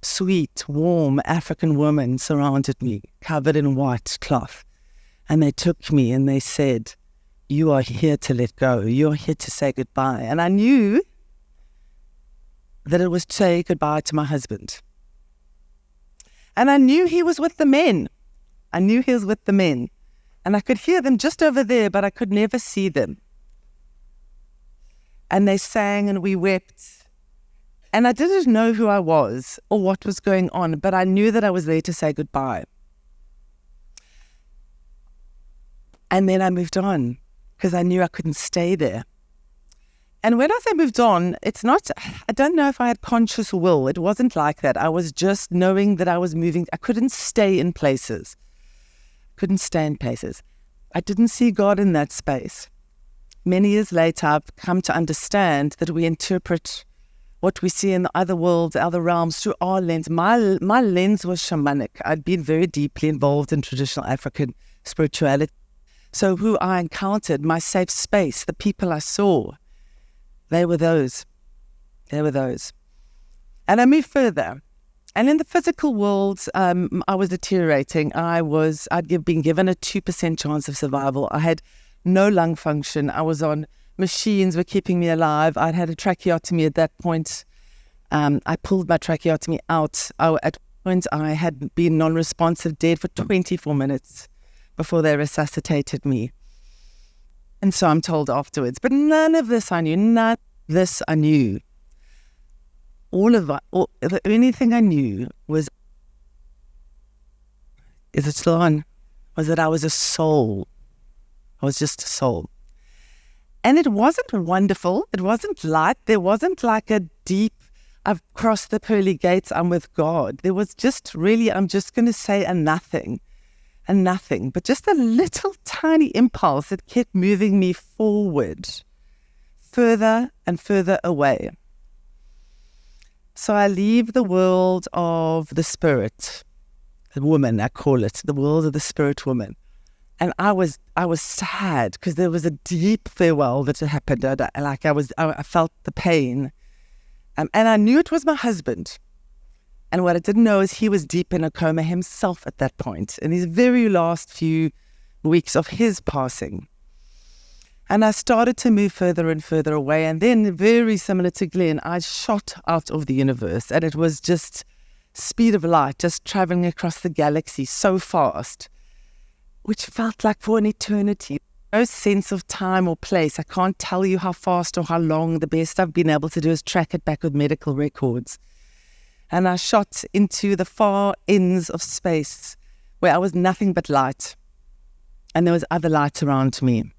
sweet, warm African women surrounded me, covered in white cloth. And they took me and they said, "You are here to let go. You're here to say goodbye." And I knew that it was to say goodbye to my husband. And I knew he was with the men. And I could hear them just over there, but I could never see them. And they sang and we wept. And I didn't know who I was or what was going on, but I knew that I was there to say goodbye. And then I moved on because I knew I couldn't stay there. And when I say moved on, I don't know if I had conscious will. It wasn't like that. I was just knowing that I was moving. I couldn't stay in places. I didn't see God in that space. Many years later, I've come to understand that we interpret what we see in the other worlds, other realms, through our lens. My lens was shamanic. I'd been very deeply involved in traditional African spirituality. So who I encountered, my safe space, the people I saw, they were those. And I moved further. And in the physical world, I was deteriorating. I'd been given a 2% chance of survival. I had no lung function. I was on machines were keeping me alive. I'd had a tracheotomy at that point. I pulled my tracheotomy out. At point, I had been non-responsive, dead for 24 minutes before they resuscitated me. And so I'm told afterwards. But none of this I knew. None of this I knew. The only thing I knew was, is it still on? Was that I was a soul. I was just a soul. And it wasn't wonderful. It wasn't light. There wasn't like a deep, I've crossed the pearly gates, I'm with God. There was just really, I'm just going to say a nothing, but just a little tiny impulse that kept moving me forward, further and further away. So I leave the world of the spirit the woman, I call it, the world of the spirit woman. And I was sad because there was a deep farewell that had happened. I felt the pain. And I knew it was my husband. And what I didn't know is he was deep in a coma himself at that point, in his very last few weeks of his passing. And I started to move further and further away. And then, very similar to Glenn, I shot out of the universe. And it was just speed of light, just traveling across the galaxy so fast, which felt like for an eternity. No sense of time or place. I can't tell you how fast or how long. The best I've been able to do is track it back with medical records. And I shot into the far ends of space where I was nothing but light. And there was other light around me.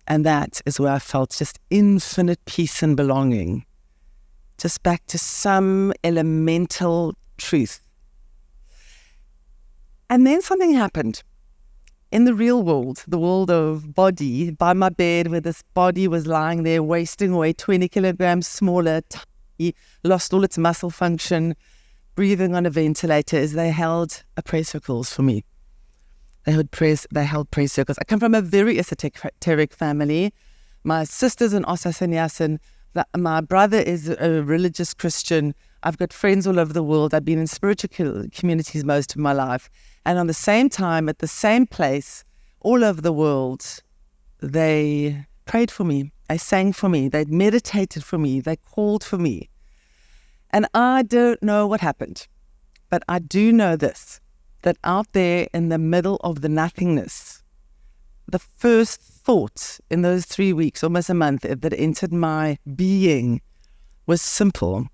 And that is where I felt just infinite peace and belonging. Just back to some elemental truth. And then something happened. In the real world, the world of body, by my bed where this body was lying there, wasting away, 20 kilograms smaller, tiny, lost all its muscle function, breathing on a ventilator, as they held a prayer circles for me. They held prayer circles. I come from a very esoteric family. My sister's an Osa Sannyasin. My brother is a religious Christian. I've got friends all over the world. I've been in spiritual communities most of my life. And on the same time, at the same place, all over the world, they prayed for me. They sang for me. They meditated for me. They called for me. And I don't know what happened, but I do know this, that out there in the middle of the nothingness, the first thought in those 3 weeks, almost a month, that entered my being was simple.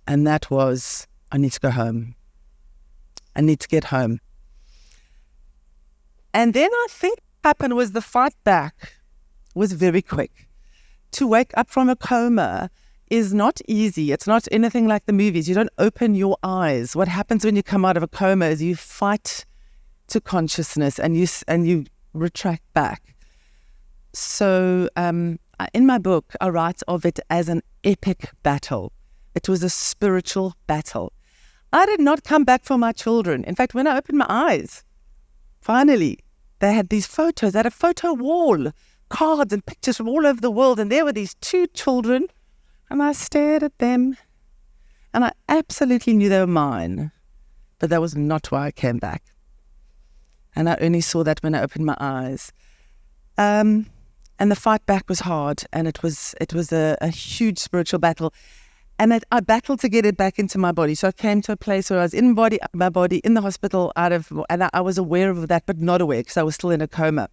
And that was, I need to go home. I need to get home. And then I think what happened was the fight back was very quick. To wake up from a coma is not easy. It's not anything like the movies. You don't open your eyes. What happens when you come out of a coma is you fight to consciousness and you retract back. So in my book, I write of it as an epic battle. It was a spiritual battle. I did not come back for my children. In fact, when I opened my eyes, finally, they had these photos. They had a photo wall, cards and pictures from all over the world. And there were these 2 children. And I stared at them. And I absolutely knew they were mine. But that was not why I came back. And I only saw that when I opened my eyes. And the fight back was hard. And it was a huge spiritual battle. And I battled to get it back into my body. So I came to a place where I was in my body, in the hospital, and I was aware of that, but not aware because I was still in a coma.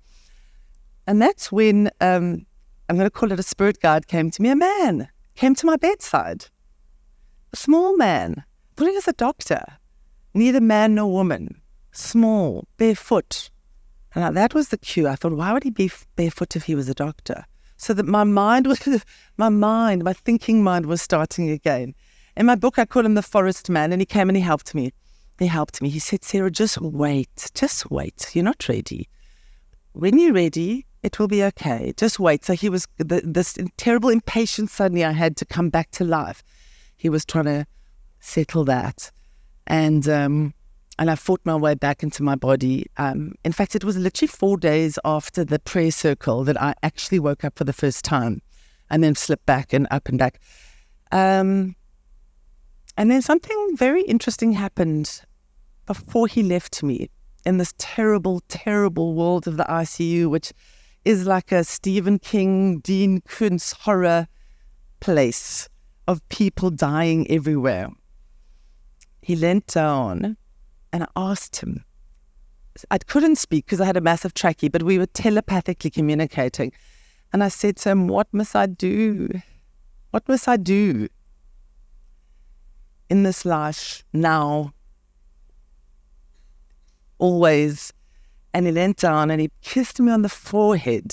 And that's when, I'm going to call it a spirit guide, came to me. A man came to my bedside. A small man. I thought he was a doctor. Neither man nor woman. Small, barefoot. And that was the cue. I thought, why would he be barefoot if he was a doctor? So that my thinking mind was starting again. In my book, I call him the forest man, and he came and he helped me. He said, Sarah, just wait. You're not ready. When you're ready, it will be okay. Just wait. So he was, this terrible impatience suddenly I had to come back to life. He was trying to settle that. And I fought my way back into my body. In fact, it was literally 4 days after the prayer circle that I actually woke up for the first time and then slipped back and up and back. And then something very interesting happened before he left me in this terrible, terrible world of the ICU, which is like a Stephen King, Dean Koontz horror place of people dying everywhere. He leant down. And I asked him, I couldn't speak because I had a massive trachea, but we were telepathically communicating. And I said to him, what must I do? What must I do in this life now? Always. And he leant down and he kissed me on the forehead.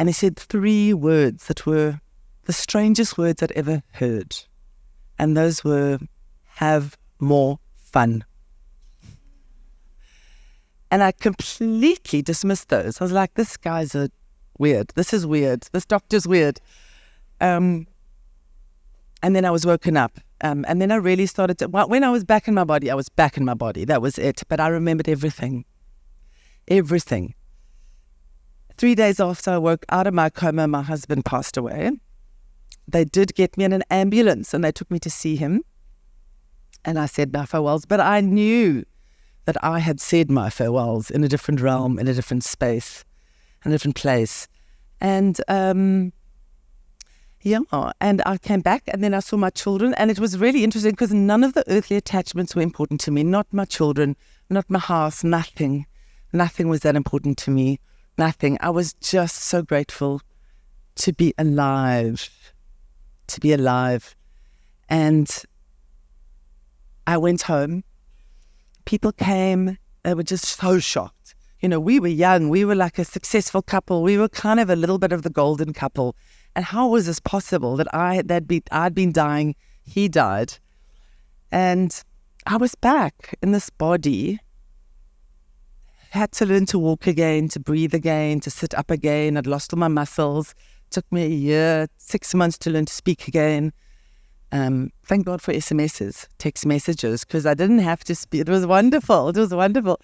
And he said 3 words that were the strangest words I'd ever heard. And those were, have more fun. And I completely dismissed those. I was like, this guy's weird. This is weird. This doctor's weird. And then I was woken up. And then I really started to, when I was back in my body, I was back in my body. That was it. But I remembered everything. Everything. 3 days after I woke out of my coma, my husband passed away. They did get me in an ambulance and they took me to see him. And I said my farewells. But I knew that I had said my farewells in a different realm, in a different space, in a different place. And and I came back and then I saw my children, and it was really interesting because none of the earthly attachments were important to me. Not my children, not my house, nothing. Nothing was that important to me. Nothing. I was just so grateful to be alive. To be alive. And I went home. People came. They were just so shocked. You know, we were young. We were like a successful couple. We were kind of a little bit of the golden couple. And how was this possible that I'd been dying, he died, and I was back in this body. Had to learn to walk again, to breathe again, to sit up again. I'd lost all my muscles. Took me a year, 6 months to learn to speak again. Thank God for SMSs, text messages, because I didn't have to speak. It was wonderful. It was wonderful.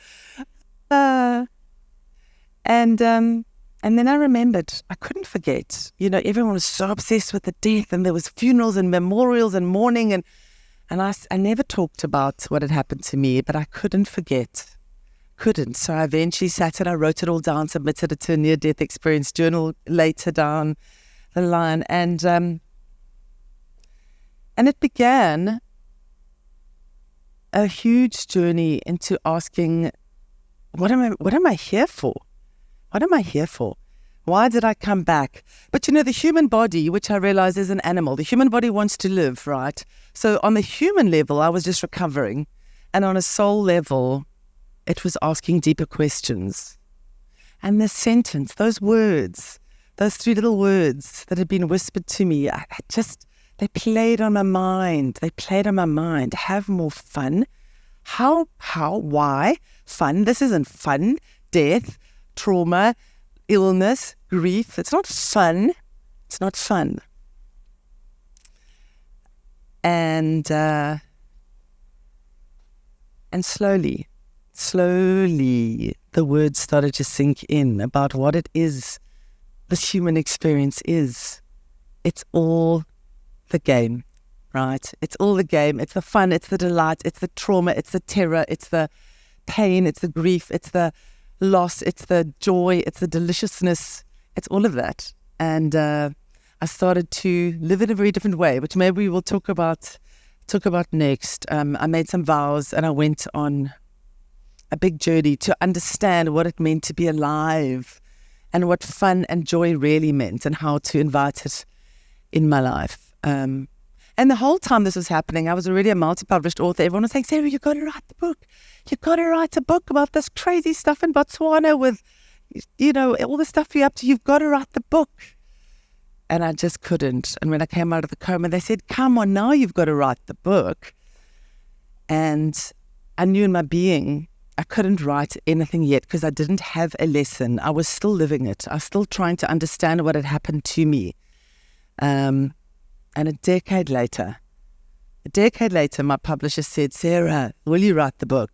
And then I remembered, I couldn't forget. You know, everyone was so obsessed with the death, and there was funerals and memorials and mourning, and I never talked about what had happened to me, but I couldn't forget. Couldn't. So I eventually sat and I wrote it all down, submitted it to a near-death experience journal later down the line, and it began a huge journey into asking, what am I here for? What am I here for? Why did I come back? But you know, the human body, which I realize is an animal, the human body wants to live, right? So on the human level, I was just recovering. And on a soul level, it was asking deeper questions. And the sentence, those words, those 3 little words that had been whispered to me, they played on my mind. They played on my mind. Have more fun. How, why? Fun. This isn't fun. Death, trauma, illness, grief. It's not fun. It's not fun. And slowly, the words started to sink in about what it is this human experience is. It's all the game, right? It's all the game. It's the fun, it's the delight, it's the trauma, it's the terror, it's the pain, it's the grief, it's the loss, it's the joy, it's the deliciousness, it's all of that. And I started to live in a very different way, which maybe we will talk about next. I made some vows and I went on a big journey to understand what it meant to be alive and what fun and joy really meant and how to invite it in my life. And the whole time this was happening, I was already a multi-published author. Everyone was saying, Sarah, you've got to write the book. You've got to write a book about this crazy stuff in Botswana with, you know, all the stuff you're up to. You've got to write the book. And I just couldn't. And when I came out of the coma, they said, come on, now you've got to write the book. And I knew in my being, I couldn't write anything yet because I didn't have a lesson. I was still living it. I was still trying to understand what had happened to me. And a decade later, my publisher said, Sarah, will you write the book?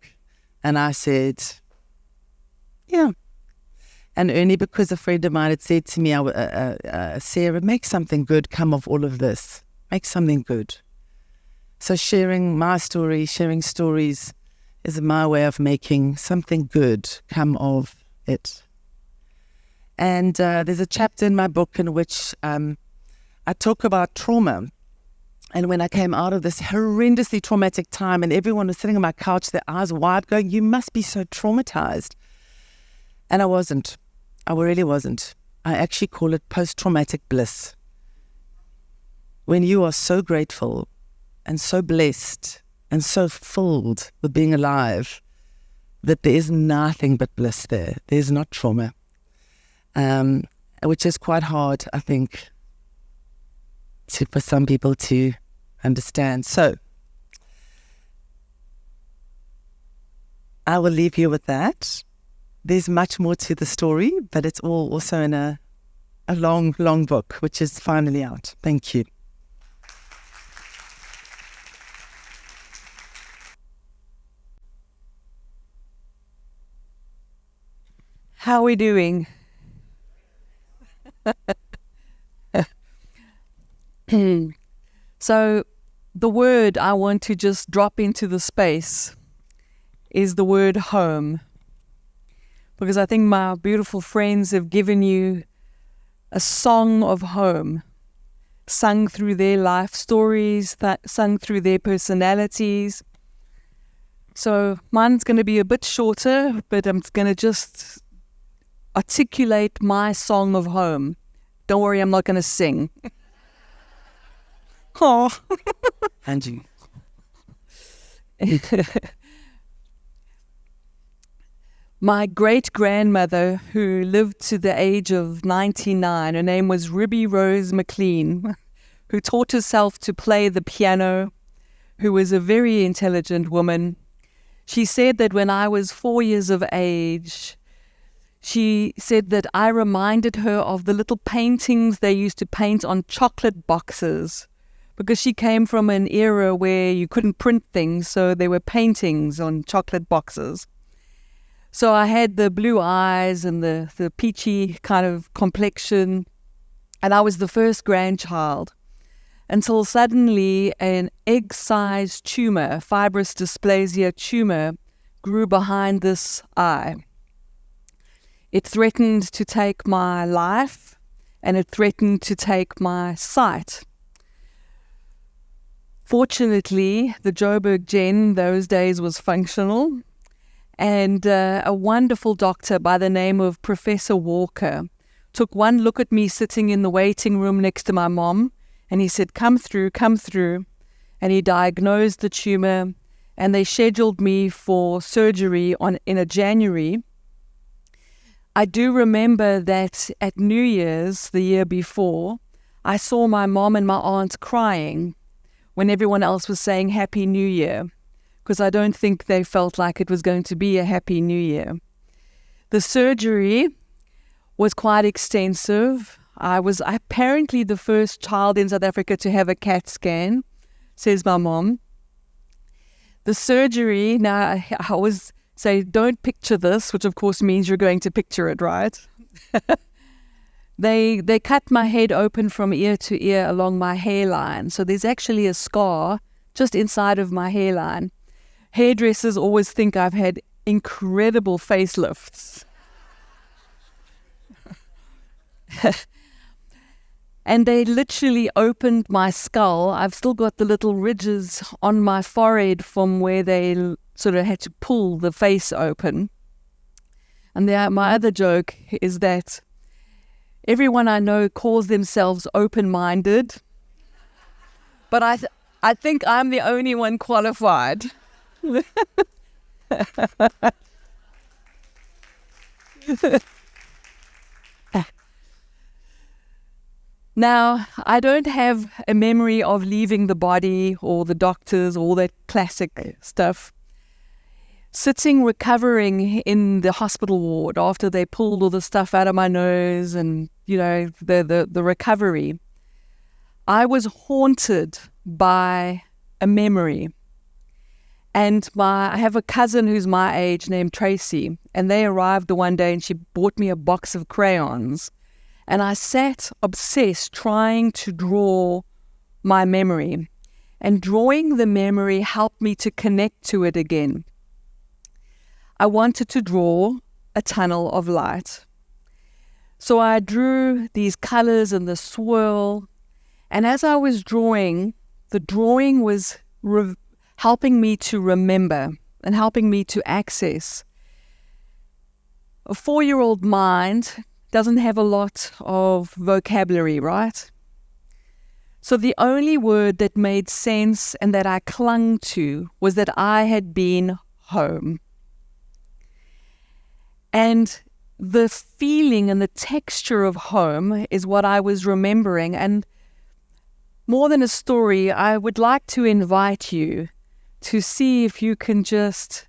And I said, yeah. And only because a friend of mine had said to me, Sarah, make something good come of all of this. Make something good. So sharing my story, sharing stories is my way of making something good come of it. And there's a chapter in my book in which I talk about trauma. And when I came out of this horrendously traumatic time and everyone was sitting on my couch, their eyes wide going, you must be so traumatized. And I wasn't. I really wasn't. I actually call it post-traumatic bliss. When you are so grateful and so blessed and so filled with being alive that there is nothing but bliss there. There's not trauma, which is quite hard, I think, for some people to understand. So I will leave you with that. There's much more to the story, but it's all also in a long, long book, which is finally out. Thank you.
How are we doing? So the word I want to just drop into the space is the word home. Because I think my beautiful friends have given you a song of home, sung through their life stories, sung through their personalities. So mine's going to be a bit shorter, but I'm going to just articulate my song of home. Don't worry, I'm not going to sing. Oh,
Angie.
My great-grandmother, who lived to the age of 99, her name was Ruby Rose McLean, who taught herself to play the piano, who was a very intelligent woman. She said that when I was 4 years of age, she said that I reminded her of the little paintings they used to paint on chocolate boxes, because she came from an era where you couldn't print things, so there were paintings on chocolate boxes. So I had the blue eyes and the peachy kind of complexion, and I was the first grandchild, until suddenly an egg-sized tumor, fibrous dysplasia tumor, grew behind this eye. It threatened to take my life, and it threatened to take my sight. Fortunately, the Joburg Gen those days was functional, and a wonderful doctor by the name of Professor Walker took one look at me sitting in the waiting room next to my mom, and he said, come through, and he diagnosed the tumor, and they scheduled me for surgery in January. I do remember that at New Year's, the year before, I saw my mom and my aunt crying when everyone else was saying Happy New Year, because I don't think they felt like it was going to be a Happy New Year. The surgery was quite extensive. I was apparently the first child in South Africa to have a CAT scan, says my mom. The surgery, now I always say, don't picture this, which of course means you're going to picture it, right? They cut my head open from ear to ear along my hairline. So there's actually a scar just inside of my hairline. Hairdressers always think I've had incredible facelifts. And they literally opened my skull. I've still got the little ridges on my forehead from where they sort of had to pull the face open. And my other joke is that everyone I know calls themselves open-minded, but I think I'm the only one qualified. Now, I don't have a memory of leaving the body or the doctors, all that classic stuff. Sitting recovering in the hospital ward after they pulled all the stuff out of my nose and, you know, the recovery, I was haunted by a memory. And I have a cousin who's my age named Tracy, and they arrived the one day and she bought me a box of crayons. And I sat obsessed trying to draw my memory. And drawing the memory helped me to connect to it again. I wanted to draw a tunnel of light. So I drew these colors and the swirl. And as I was drawing, the drawing was helping me to remember and helping me to access. A 4-year-old mind doesn't have a lot of vocabulary, right? So the only word that made sense and that I clung to was that I had been home. And the feeling and the texture of home is what I was remembering. And more than a story, I would like to invite you to see if you can just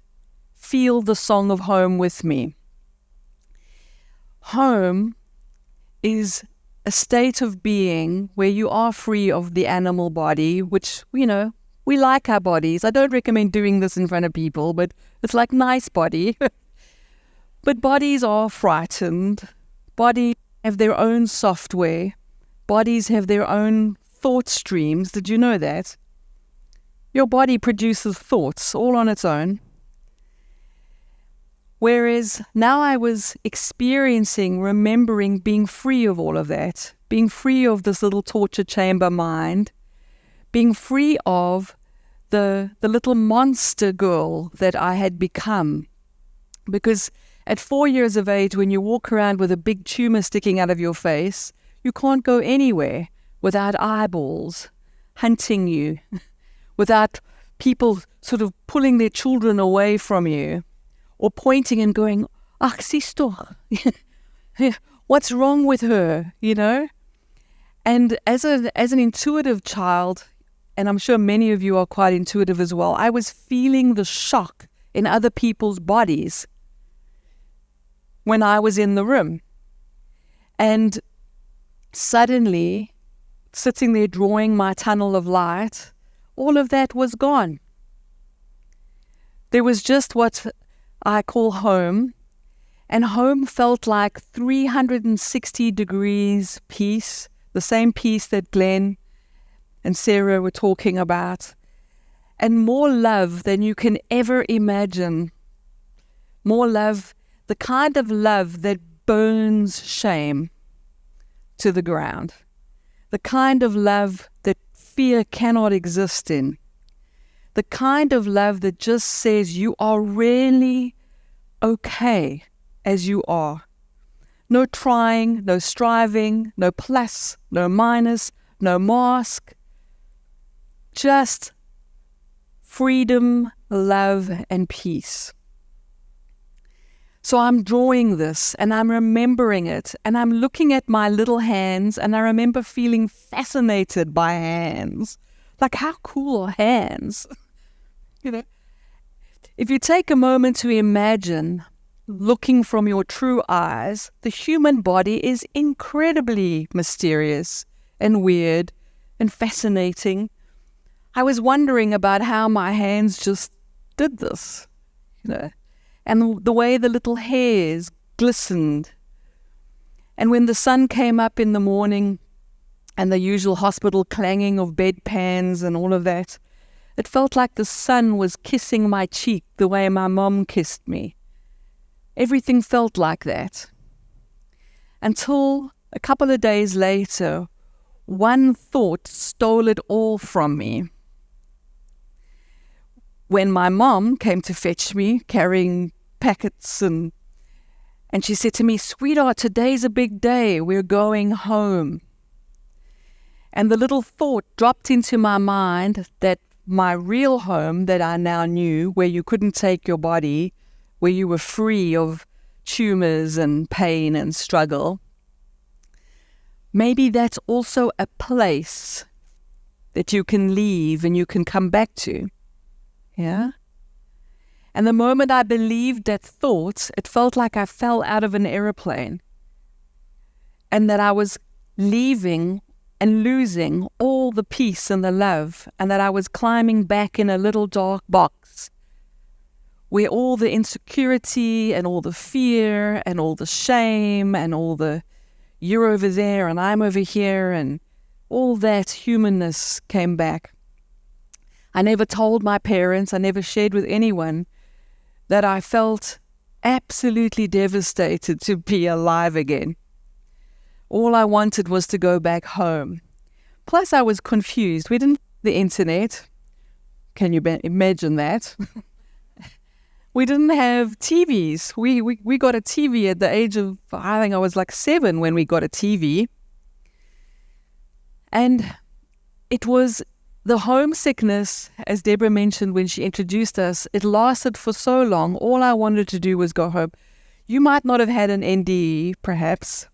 feel the song of home with me. Home is a state of being where you are free of the animal body, which, you know, we like our bodies. I don't recommend doing this in front of people, but it's like nice body. But bodies are frightened. Bodies have their own software. Bodies have their own thought streams. Did you know that? Your body produces thoughts all on its own. Whereas now I was experiencing, remembering, being free of all of that, being free of this little torture chamber mind, being free of the little monster girl that I had become. Because at 4 years of age, when you walk around with a big tumor sticking out of your face, you can't go anywhere without eyeballs hunting you, without people sort of pulling their children away from you, or pointing and going, "Ach, siehst du, what's wrong with her?" You know. And as an intuitive child, and I'm sure many of you are quite intuitive as well, I was feeling the shock in other people's bodies when I was in the room. And suddenly, sitting there drawing my tunnel of light, all of that was gone. There was just what I call home, and home felt like 360 degrees peace, the same peace that Glenn and Sarah were talking about, and more love than you can ever imagine. More love, the kind of love that burns shame to the ground, the kind of love that fear cannot exist in, the kind of love that just says you are really okay as you are. No trying, no striving, no plus, no minus, no mask. Just freedom, love, and peace. So I'm drawing this and I'm remembering it and I'm looking at my little hands and I remember feeling fascinated by hands. Like, how cool are hands? You know, if you take a moment to imagine looking from your true eyes, the human body is incredibly mysterious and weird and fascinating. I was wondering about how my hands just did this, you know, and the way the little hairs glistened. And when the sun came up in the morning and the usual hospital clanging of bedpans and all of that, it felt like the sun was kissing my cheek the way my mom kissed me. Everything felt like that. Until a couple of days later, one thought stole it all from me. When my mom came to fetch me, carrying packets, and she said to me, "Sweetheart, today's a big day. We're going home." And the little thought dropped into my mind that my real home that I now knew, where you couldn't take your body, where you were free of tumors and pain and struggle, maybe that's also a place that you can leave and you can come back to. Yeah? And the moment I believed that thought, it felt like I fell out of an airplane and that I was leaving and losing all the peace and the love, and that I was climbing back in a little dark box where all the insecurity and all the fear and all the shame and all the you're over there and I'm over here and all that humanness came back. I never told my parents, I never shared with anyone that I felt absolutely devastated to be alive again. All I wanted was to go back home. Plus, I was confused. We didn't have the internet. Can you imagine that? We didn't have TVs. We got a TV at the age of, I think I was like 7 when we got a TV. And it was the homesickness, as Deborah mentioned when she introduced us, it lasted for so long. All I wanted to do was go home. You might not have had an NDE, perhaps,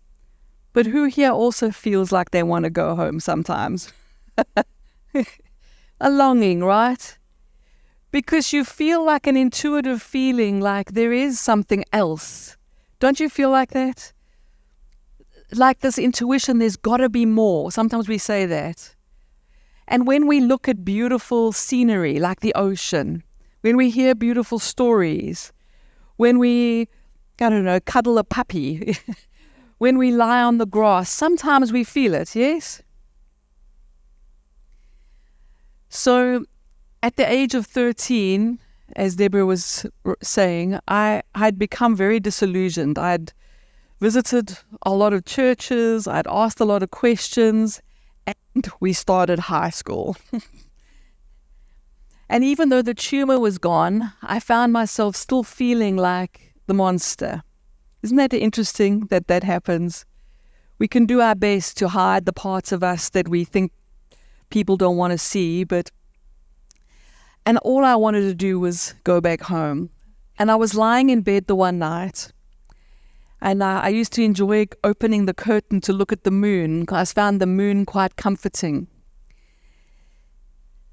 but who here also feels like they want to go home sometimes? A longing, right? Because you feel like an intuitive feeling like there is something else. Don't you feel like that? Like this intuition, there's got to be more. Sometimes we say that. And when we look at beautiful scenery like the ocean, when we hear beautiful stories, when we I don't know, cuddle a puppy. When we lie on the grass, sometimes we feel it, yes? So at the age of 13, as Deborah was saying, I had become very disillusioned. I'd visited a lot of churches, I'd asked a lot of questions, and we started high school. And even though the tumor was gone, I found myself still feeling like the monster. Isn't that interesting that that happens? We can do our best to hide the parts of us that we think people don't want to see, and all I wanted to do was go back home. And I was lying in bed the one night, and I used to enjoy opening the curtain to look at the moon, because I found the moon quite comforting.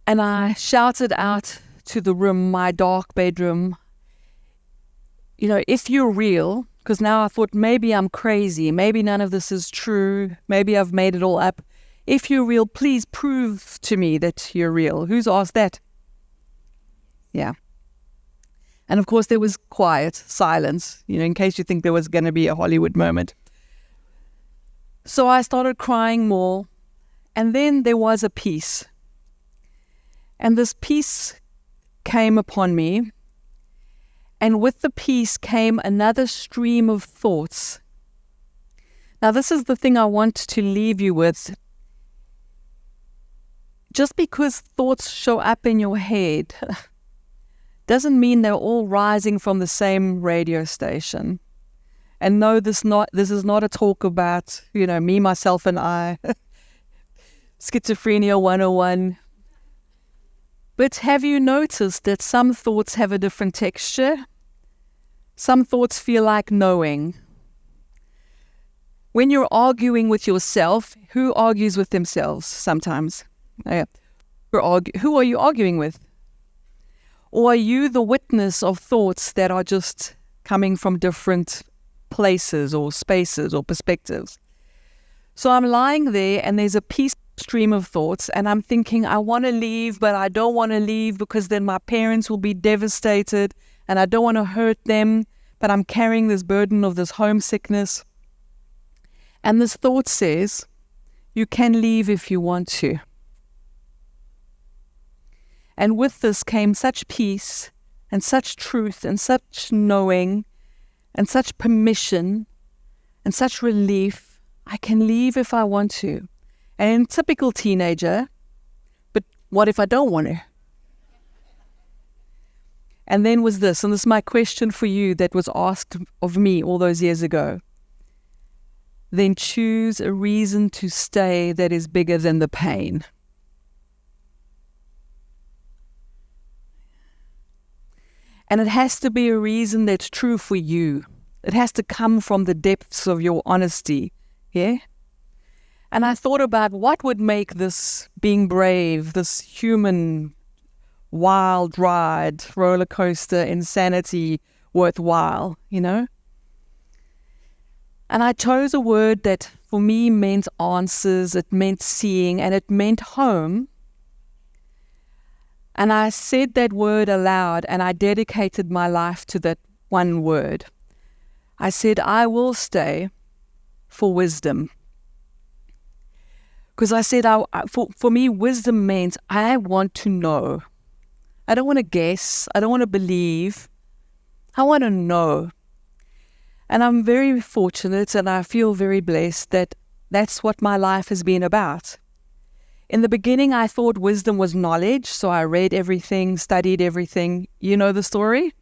And I shouted out to the room, my dark bedroom, if you're real, because now I thought maybe I'm crazy, maybe none of this is true, maybe I've made it all up. If you're real, please prove to me that you're real. Who's asked that? Yeah. And of course there was quiet, silence, in case you think there was going to be a Hollywood moment. So I started crying more, and then there was a peace. And this peace came upon me, and with the peace came another stream of thoughts. Now this is the thing I want to leave you with. Just because thoughts show up in your head doesn't mean they're all rising from the same radio station. And no, this is not a talk about, me, myself, and I. Schizophrenia 101. But have you noticed that some thoughts have a different texture? Some thoughts feel like knowing. When you're arguing with yourself, who argues with themselves sometimes? Who are you arguing with? Or are you the witness of thoughts that are just coming from different places or spaces or perspectives? So I'm lying there, and there's a peace stream of thoughts, and I'm thinking, I want to leave, but I don't want to leave because then my parents will be devastated, and I don't want to hurt them, but I'm carrying this burden of this homesickness. And this thought says, you can leave if you want to. And with this came such peace and such truth and such knowing and such permission and such relief. I can leave if I want to. And typical teenager, but what if I don't want to? And then was this, and this is my question for you that was asked of me all those years ago. Then choose a reason to stay that is bigger than the pain. And it has to be a reason that's true for you. It has to come from the depths of your honesty, yeah? And I thought about what would make this being brave, this human wild ride, roller coaster, insanity worthwhile, And I chose a word that for me meant answers, it meant seeing, and it meant home. And I said that word aloud, and I dedicated my life to that one word. I said, I will stay for wisdom. Because I said, for me, wisdom means I want to know. I don't want to guess. I don't want to believe. I want to know. And I'm very fortunate, and I feel very blessed that that's what my life has been about. In the beginning, I thought wisdom was knowledge, so I read everything, studied everything. You know the story?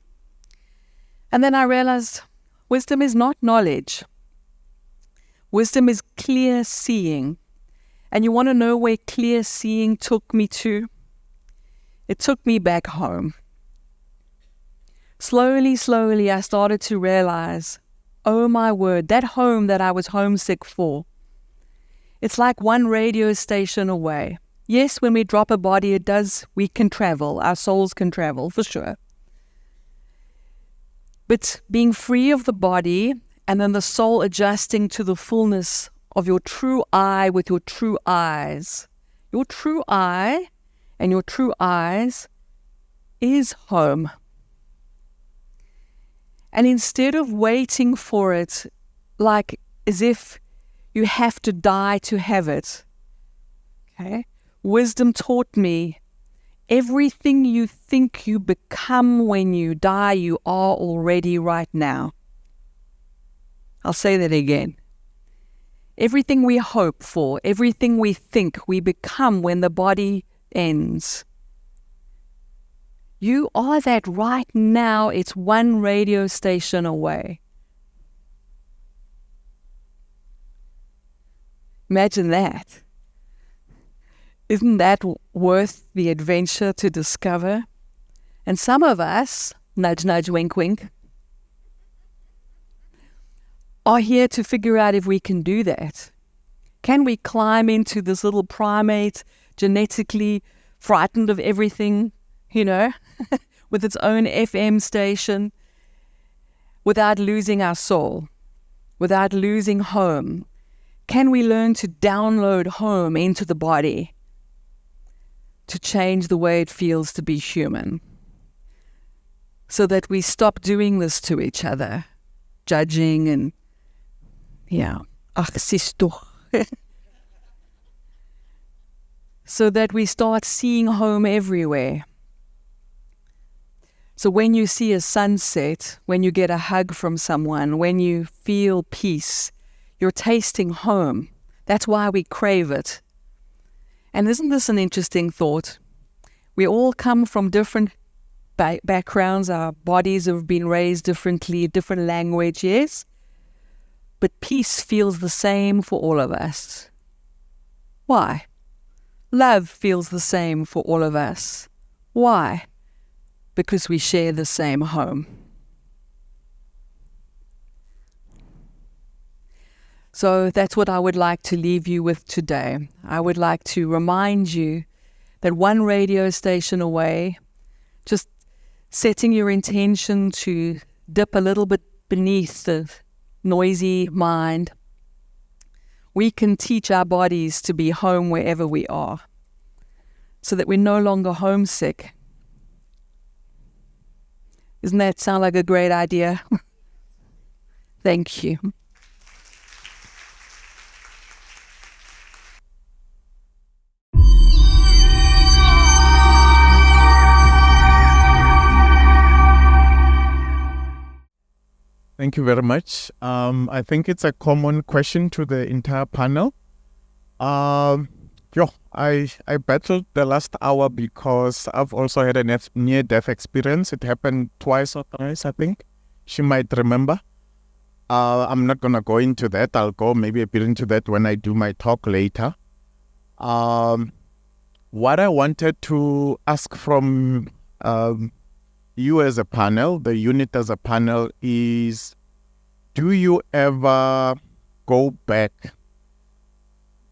And then I realized wisdom is not knowledge. Wisdom is clear seeing. And you want to know where clear seeing took me to? It took me back home. Slowly, I started to realize, oh my word, that home that I was homesick for, it's like one radio station away. Yes, when we drop a body, we can travel. Our souls can travel, for sure. But being free of the body, and then the soul adjusting to the fullness of your true I with your true eyes. Your true I and your true eyes is home. And instead of waiting for it, like as if you have to die to have it, okay? Wisdom taught me everything you think you become when you die, you are already right now. I'll say that again. Everything we hope for, everything we think we become when the body ends. You are that right now. It's one radio station away. Imagine that. Isn't that worth the adventure to discover? And some of us, nudge, nudge, wink, wink, are here to figure out if we can do that. Can we climb into this little primate, genetically frightened of everything, with its own FM station, without losing our soul, without losing home? Can we learn to download home into the body to change the way it feels to be human, so that we stop doing this to each other, judging and, ach, sis toch. So that we start seeing home everywhere. So when you see a sunset, when you get a hug from someone, when you feel peace, you're tasting home. That's why we crave it. And isn't this an interesting thought? We all come from different backgrounds. Our bodies have been raised differently, different language, yes? But peace feels the same for all of us. Why? Love feels the same for all of us. Why? Because we share the same home. So that's what I would like to leave you with today. I would like to remind you that one radio station away, just setting your intention to dip a little bit beneath the noisy mind, we can teach our bodies to be home wherever we are, so that we're no longer homesick. Doesn't that sound like a great idea? Thank you.
Thank you very much. I think it's a common question to the entire panel. I battled the last hour because I've also had a near-death experience. It happened twice or thrice, I think. She might remember. I'm not going to go into that. I'll go maybe a bit into that when I do my talk later. What I wanted to ask from you as a panel, the unit as a panel, is, do you ever go back?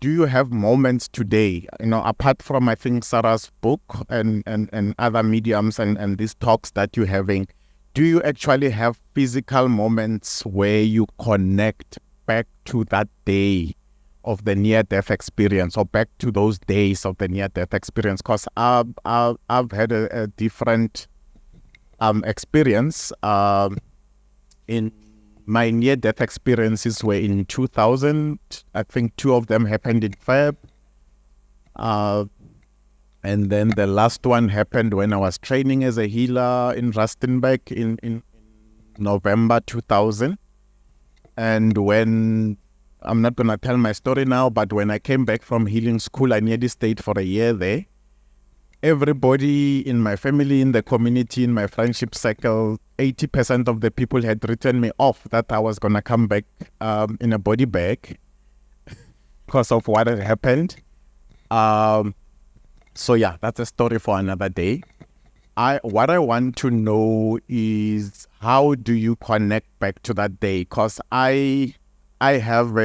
Do you have moments today, apart from, I think, Sarah's book and other mediums and these talks that you're having, do you actually have physical moments where you connect back to that day of the near-death experience, or back to those days of the near-death experience? Because I've had a different experience. In my near-death experiences were in 2000. I think 2 of them happened in Feb. And then the last one happened when I was training as a healer in Rustenburg in November 2000. And when, I'm not going to tell my story now, but when I came back from healing school, I nearly stayed for a year there. Everybody in my family, in the community, in my friendship circle, 80% of the people had written me off that I was going to come back in a body bag because of what had happened. So yeah, that's a story for another day. What I want to know is, how do you connect back to that day? Because I have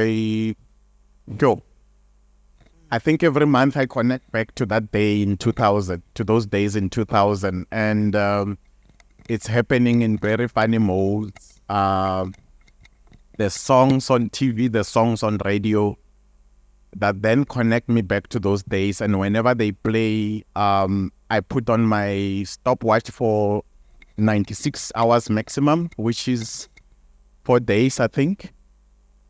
I think every month I connect back to that day in 2000, to those days in 2000. And it's happening in very funny modes. The songs on TV, the songs on radio, that then connect me back to those days. And whenever they play, I put on my stopwatch for 96 hours maximum, which is 4 days, I think.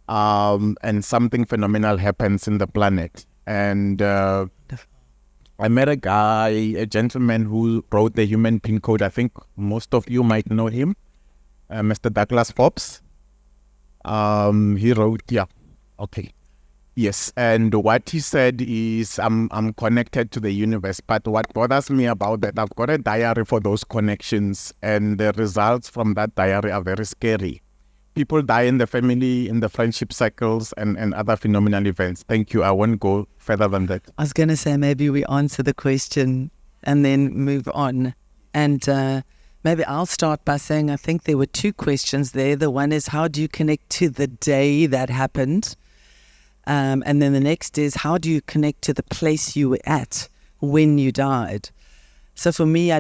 And something phenomenal happens in the planet. And I met a gentleman who wrote the Human Pin Code. I think most of you might know him, Mr. Douglas Forbes. He wrote, yes. And what he said is, I'm connected to the universe. But what bothers me about that, I've got a diary for those connections, and the results from that diary are very scary. People die in the family, in the friendship cycles, and other phenomenal events. Thank you. I won't go further than that.
I was going to say maybe we answer the question and then move on. And maybe I'll start by saying I think there were two questions there. The one is, how do you connect to the day that happened? And then the next is, how do you connect to the place you were at when you died? So for me,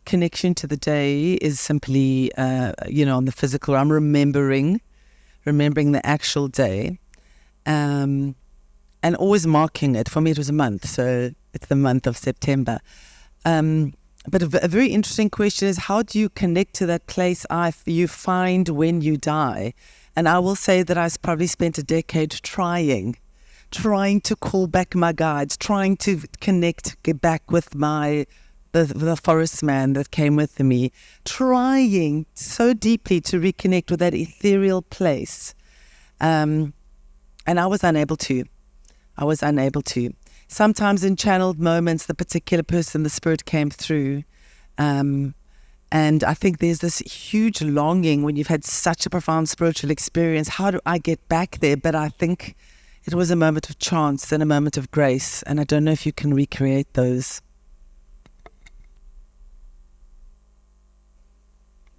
connection to the day is simply, on the physical. I'm remembering the actual day, and always marking it. For me, it was a month, so it's the month of September. But a very interesting question is, how do you connect to that place you find when you die? And I will say that I probably spent a decade trying to call back my guides, trying to get back with the forest man that came with me, trying so deeply to reconnect with that ethereal place. And I was unable to. Sometimes in channeled moments, the particular person, the spirit came through. And I think there's this huge longing when you've had such a profound spiritual experience. How do I get back there? But I think it was a moment of chance and a moment of grace. And I don't know if you can recreate those.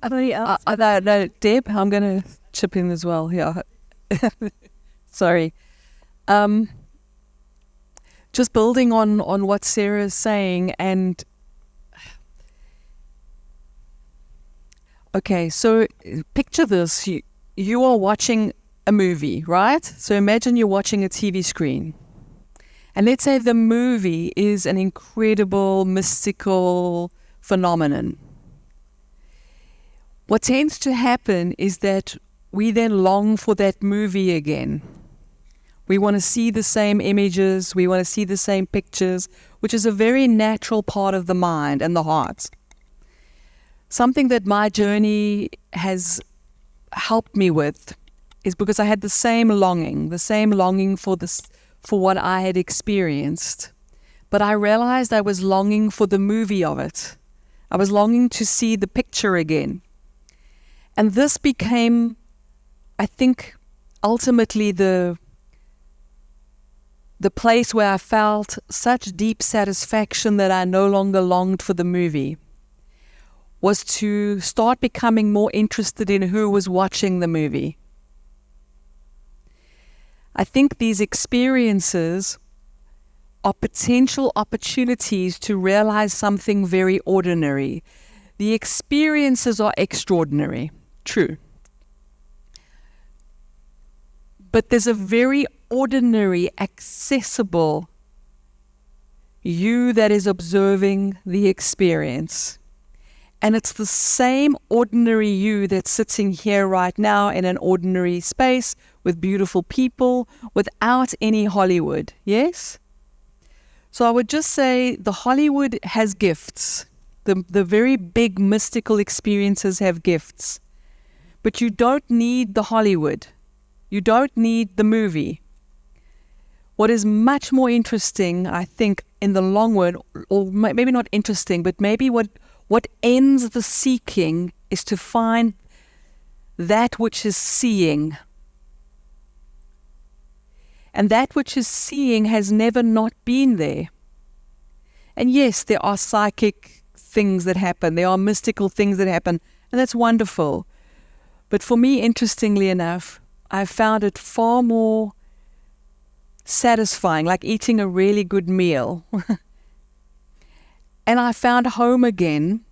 No, Deb, I'm going to chip in as well. Yeah. Sorry. Just building on what Sarah's saying, and okay, so picture this. You are watching a movie, right? So imagine you're watching a TV screen. And let's say the movie is an incredible, mystical phenomenon. What tends to happen is that we then long for that movie again. We want to see the same images, we want to see the same pictures, which is a very natural part of the mind and the heart. Something that my journey has helped me with is because I had the same longing for what I had experienced. But I realized I was longing for the movie of it. I was longing to see the picture again. And this became, I think, ultimately the place where I felt such deep satisfaction that I no longer longed for the movie, was to start becoming more interested in who was watching the movie. I think these experiences are potential opportunities to realize something very ordinary. The experiences are extraordinary, true. But there's a very ordinary, accessible you that is observing the experience. And it's the same ordinary you that's sitting here right now in an ordinary space with beautiful people without any Hollywood, yes? So I would just say the Hollywood has gifts. The very big mystical experiences have gifts. But you don't need the Hollywood. You don't need the movie. What is much more interesting, I think, in the long run, or maybe not interesting, but maybe what ends the seeking is to find that which is seeing. And that which is seeing has never not been there. And yes, there are psychic things that happen. There are mystical things that happen. And that's wonderful. But for me, interestingly enough, I found it far more satisfying, like eating a really good meal. And I found home again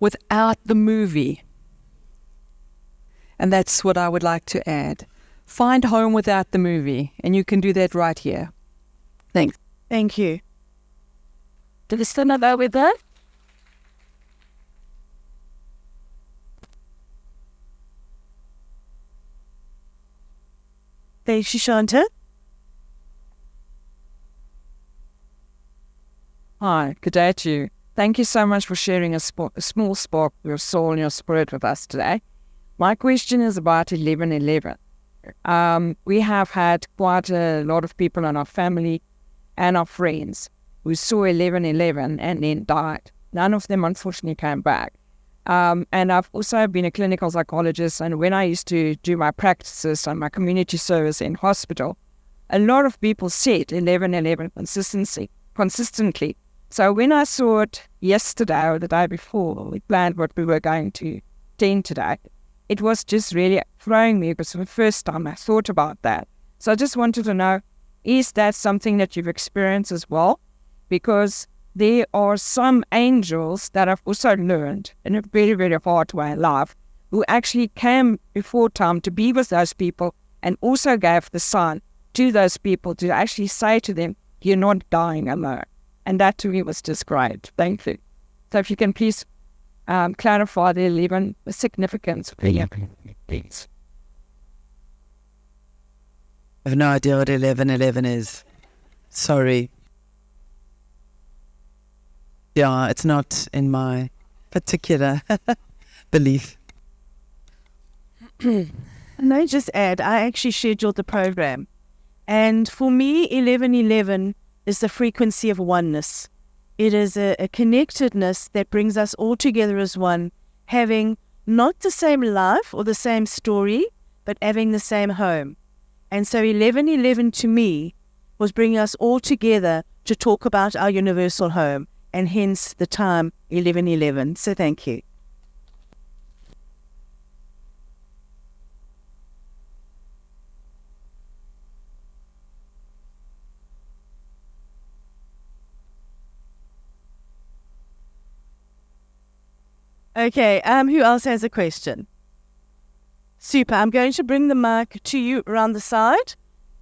without the movie. And that's what I would like to add. Find home without the movie. And you can do that right here. Thanks.
Thank you.
Do we still know with that?
Thanks, Shishanta.
Hi, good day to you. Thank you so much for sharing a small spark of your soul and your spirit with us today. My question is about 11/11. We have had quite a lot of people in our family and our friends who saw 11/11 and then died. None of them, unfortunately, came back. And I've also been a clinical psychologist, and when I used to do my practices and my community service in hospital, a lot of people said 11/11 consistently. So when I saw it yesterday or the day before, we planned what we were going to attend today, it was just really throwing me because for the first time I thought about that. So I just wanted to know, is that something that you've experienced as well? Because there are some angels that I've also learned in a very, very hard way in life who actually came before time to be with those people and also gave the sign to those people to actually say to them, you're not dying alone. And that to me was just great. Thank you. So if you can please clarify the significance of 11, please.
I have no idea what 11/11 is. Sorry. Yeah, it's not in my particular belief.
And I just add, I actually scheduled the program. And for me, 11/11 is the frequency of oneness. It is a connectedness that brings us all together as one, having not the same life or the same story, but having the same home. And so 11/11 to me was bringing us all together to talk about our universal home, and hence the time 11/11. So thank you. Okay, who else has a question? Super. I'm going to bring the mic to you around the side,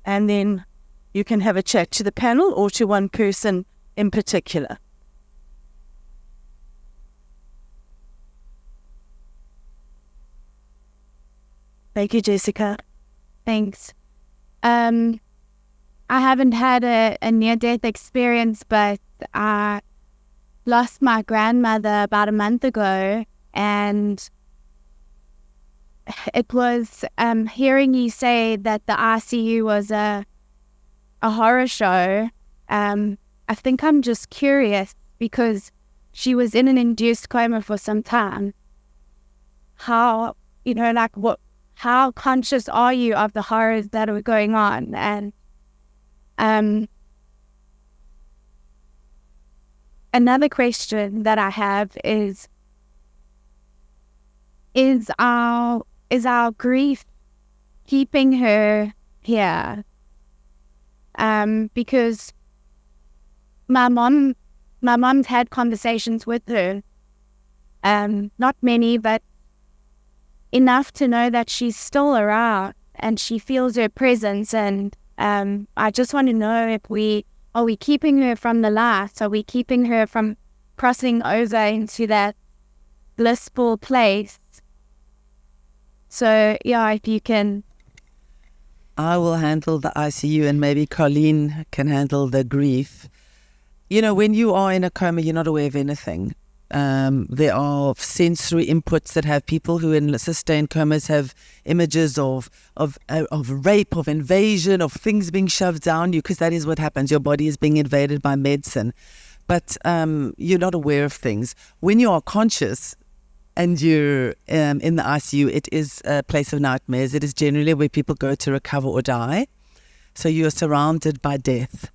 and then you can have a chat to the panel or to one person in particular. Thank you, Jessica.
Thanks. I haven't had a near-death experience, but I lost my grandmother about a month ago, and it was hearing you say that the ICU was a horror show. I think I'm just curious because she was in an induced coma for some time. How conscious are you of the horrors that are going on? And another question that I have is our grief keeping her here? Because my mom's had conversations with her, not many, but enough to know that she's still around and she feels her presence. And I just want to know, are we keeping her from the light? Are we keeping her from crossing over into that blissful place? So yeah, if you can.
I will handle the ICU and maybe Colleen can handle the grief. You know, when you are in a coma, you're not aware of anything. There are sensory inputs that have people who in sustained comas have images of rape, of invasion, of things being shoved down you, because that is what happens. Your body is being invaded by medicine. But you're not aware of things. When you are conscious and you're in the ICU, it is a place of nightmares. It is generally where people go to recover or die. So you're surrounded by death.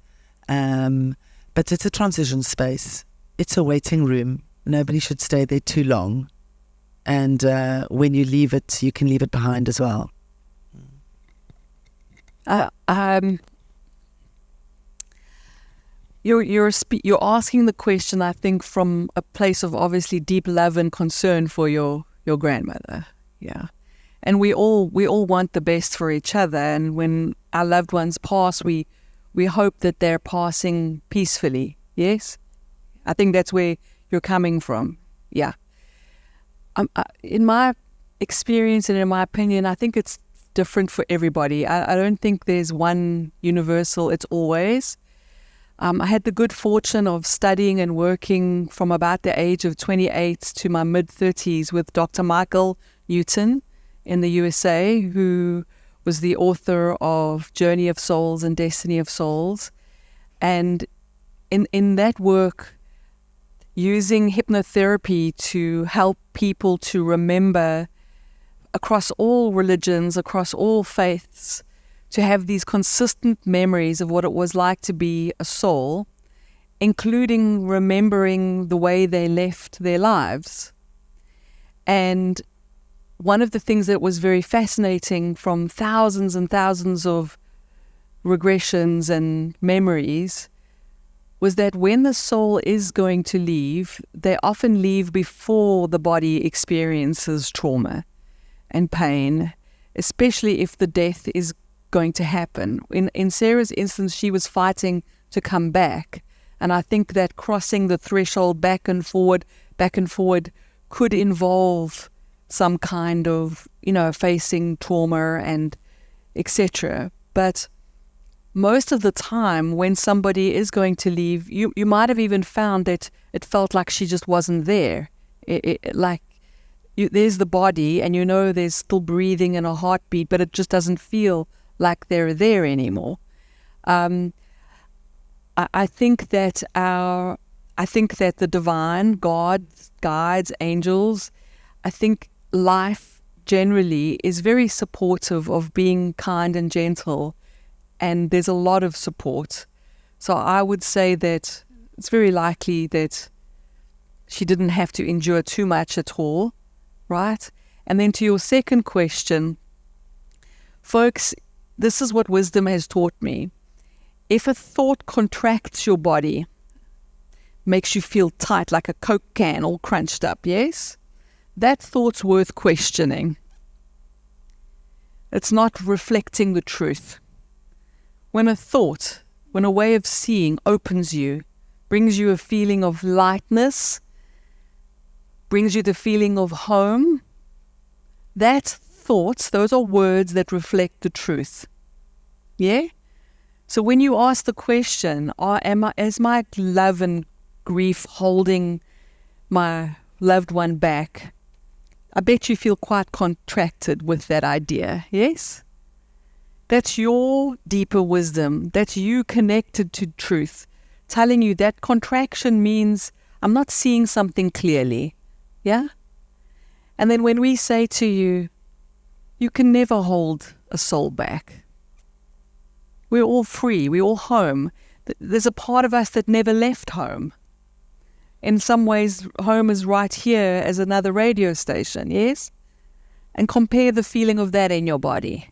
But it's a transition space. It's a waiting room. Nobody should stay there too long. And when you leave it, you can leave it behind as well.
You're asking the question, I think, from a place of obviously deep love and concern for your grandmother. Yeah. And we all want the best for each other. And when our loved ones pass, we hope that they're passing peacefully. Yes? I think that's where you're coming from. Yeah. In my experience and in my opinion, I think it's different for everybody. I don't think there's one universal, it's always. I had the good fortune of studying and working from about the age of 28 to my mid-30s with Dr. Michael Newton in the USA, who was the author of Journey of Souls and Destiny of Souls. And in that work, using hypnotherapy to help people to remember across all religions, across all faiths, to have these consistent memories of what it was like to be a soul, including remembering the way they left their lives. And one of the things that was very fascinating from thousands and thousands of regressions and memories was that when the soul is going to leave, they often leave before the body experiences trauma and pain, especially if the death is going to happen. In Sarah's instance, she was fighting to come back. And I think that crossing the threshold back and forward could involve some kind of, facing trauma and etc. But most of the time when somebody is going to leave, you might have even found that it felt like she just wasn't there. There's the body and there's still breathing and a heartbeat, but it just doesn't feel like they're there anymore. I think that the divine, God, guides, angels, I think life generally is very supportive of being kind and gentle, and there's a lot of support. So I would say that it's very likely that she didn't have to endure too much at all, right? And then to your second question, folks, this is what wisdom has taught me. If a thought contracts your body, makes you feel tight like a Coke can all crunched up, yes? That thought's worth questioning. It's not reflecting the truth. When a way of seeing opens you, brings you a feeling of lightness, brings you the feeling of home, that's thoughts, those are words that reflect the truth. Yeah? So when you ask the question, is my love and grief holding my loved one back? I bet you feel quite contracted with that idea, yes? That's your deeper wisdom. That's you connected to truth, telling you that contraction means I'm not seeing something clearly, yeah? And then when we say to you, you can never hold a soul back. We're all free. We're all home. There's a part of us that never left home. In some ways, home is right here as another radio station, yes? And compare the feeling of that in your body.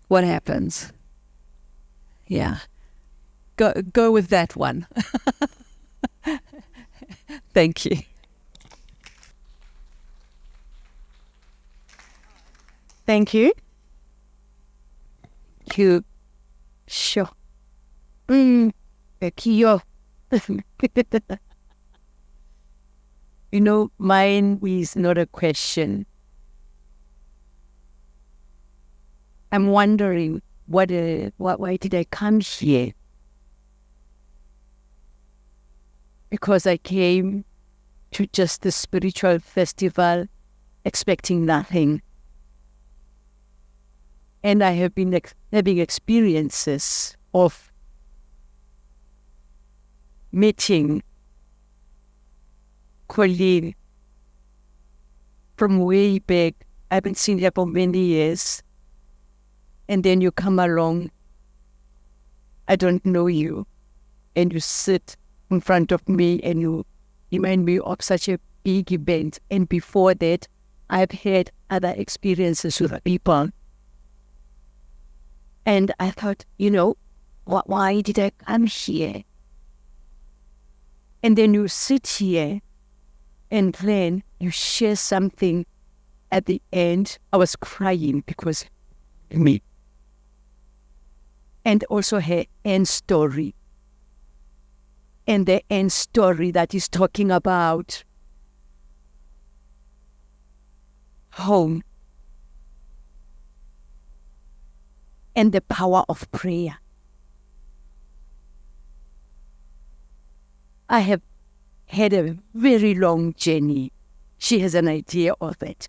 What happens? Yeah. Go with that one. Thank you.
Thank you.
You. Sure. Thank you. Mine is not a question. I'm wondering why did I come here? Because I came to just the spiritual festival expecting nothing. And I have been having experiences of meeting Colleen from way back. I haven't seen her for many years. And then you come along, I don't know you, and you sit in front of me and you remind me of such a big event. And before that, I've had other experiences with people. And I thought, why did I come here? And then you sit here and then you share something at the end. I was crying because of me. And also her end story. And the end story that is talking about home. and the power of prayer. I have had a very long journey. She has an idea of it.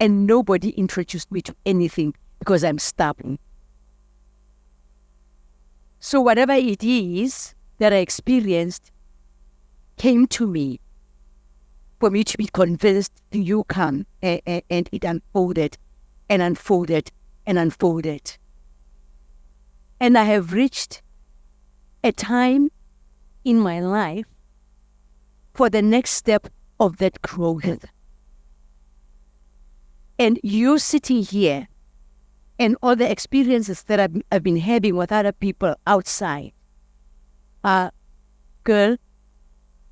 And nobody introduced me to anything because I'm stubborn. So whatever it is that I experienced came to me for me to be convinced you come, and it unfolded and unfolded and unfolded. And I have reached a time in my life for the next step of that growth. And you sitting here and all the experiences that I've been having with other people outside, girl,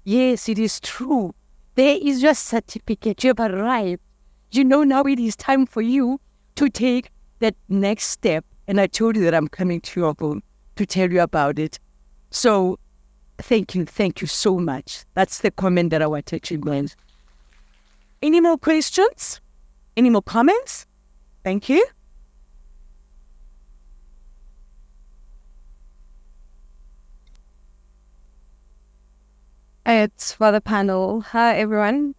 yes, it is true. There is your certificate. You have arrived. You know now it is time for you to take that next step. And I told you that I'm coming to your home to tell you about it. So thank you so much. That's the comment that I wanted to make.
Any more questions? Any more comments? Thank you.
It's for the panel. Hi, everyone.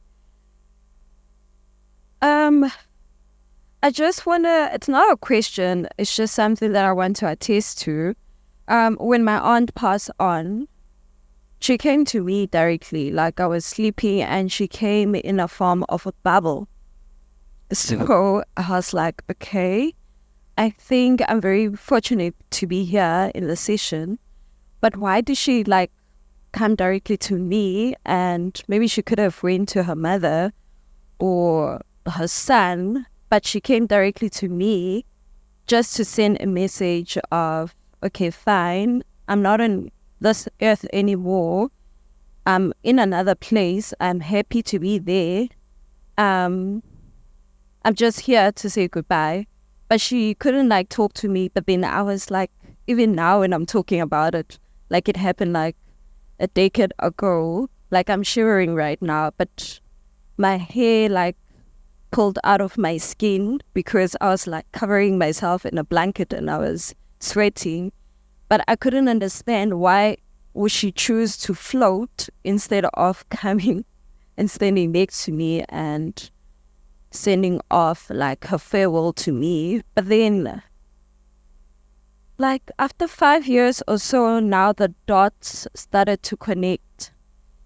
I just want to, it's not a question, it's just something that I want to attest to. When my aunt passed on, she came to me directly, like I was sleeping, and she came in a form of a bubble. So I was like, okay, I think I'm very fortunate to be here in the session, but why did she like come directly to me? And maybe she could have went to her mother or her son, but she came directly to me just to send a message of, okay, fine, I'm not on this earth anymore. I'm in another place. I'm happy to be there. I'm just here to say goodbye. But she couldn't like talk to me. But then I was like, even now when I'm talking about it, like it happened like a decade ago, like I'm shivering right now, but my hair like pulled out of my skin because I was like covering myself in a blanket and I was sweating. But I couldn't understand why would she choose to float instead of coming and standing next to me and sending off like her farewell to me. But then like after 5 years or so, now the dots started to connect,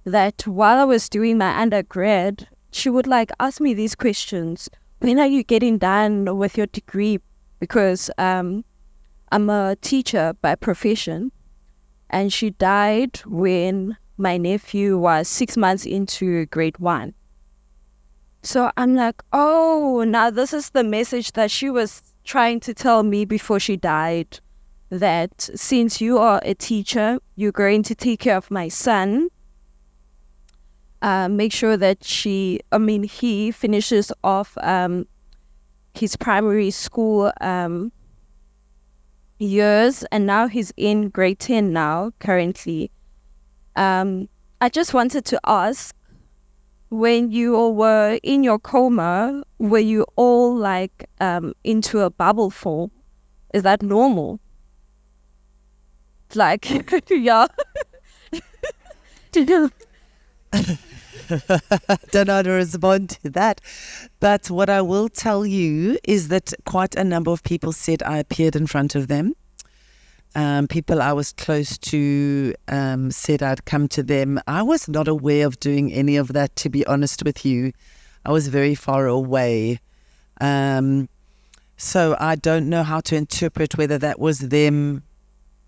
that while I was doing my undergrad, she would like ask me these questions. When are you getting done with your degree? Because I'm a teacher by profession, and she died when my nephew was 6 months into grade 1. So I'm like, oh, now this is the message that she was trying to tell me before she died, that since you are a teacher, you're going to take care of my son. Make sure that he finishes off his primary school years, and now he's in grade 10 now, currently. I just wanted to ask, when you were in your coma, were you all like into a bubble form? Is that normal? Like, yeah.
Don't know how to respond to that. But what I will tell you is that quite a number of people said I appeared in front of them. People I was close to said I'd come to them. I was not aware of doing any of that, to be honest with you. I was very far away. So I don't know how to interpret whether that was them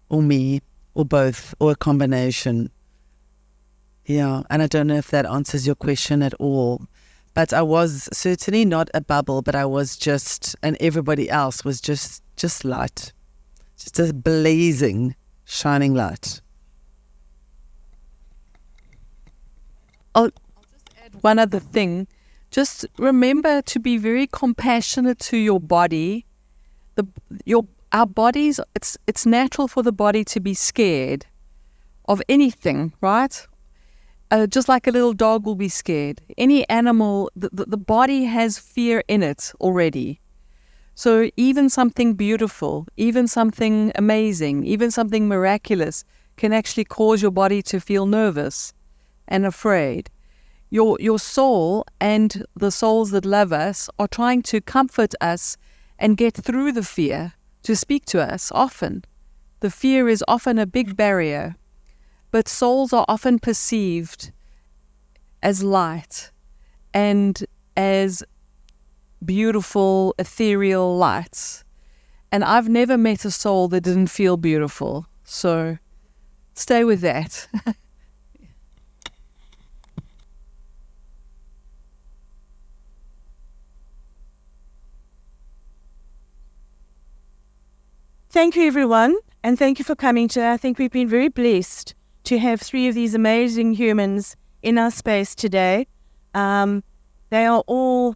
or me or both or a combination. Yeah, and I don't know if that answers your question at all. But I was certainly not a bubble, but I was just, and everybody else was just light. Just a blazing, shining light.
I'll just add one other thing. Just remember to be very compassionate to your body. Our bodies, it's natural for the body to be scared of anything, right? Just like a little dog will be scared. Any animal, the body has fear in it already. So even something beautiful, even something amazing, even something miraculous can actually cause your body to feel nervous and afraid. Your soul and the souls that love us are trying to comfort us and get through the fear, to speak to us often. The fear is often a big barrier, but souls are often perceived as light and as beautiful, ethereal lights. And I've never met a soul that didn't feel beautiful. So stay with that.
Thank you, everyone, and thank you for coming today. I think we've been very blessed to have 3 of these amazing humans in our space today. They are all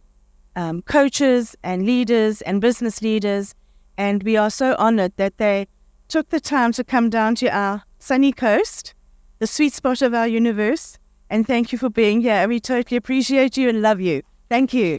coaches and leaders and business leaders, and we are so honored that they took the time to come down to our sunny coast, the sweet spot of our universe, and thank you for being here. We totally appreciate you and love you. Thank you.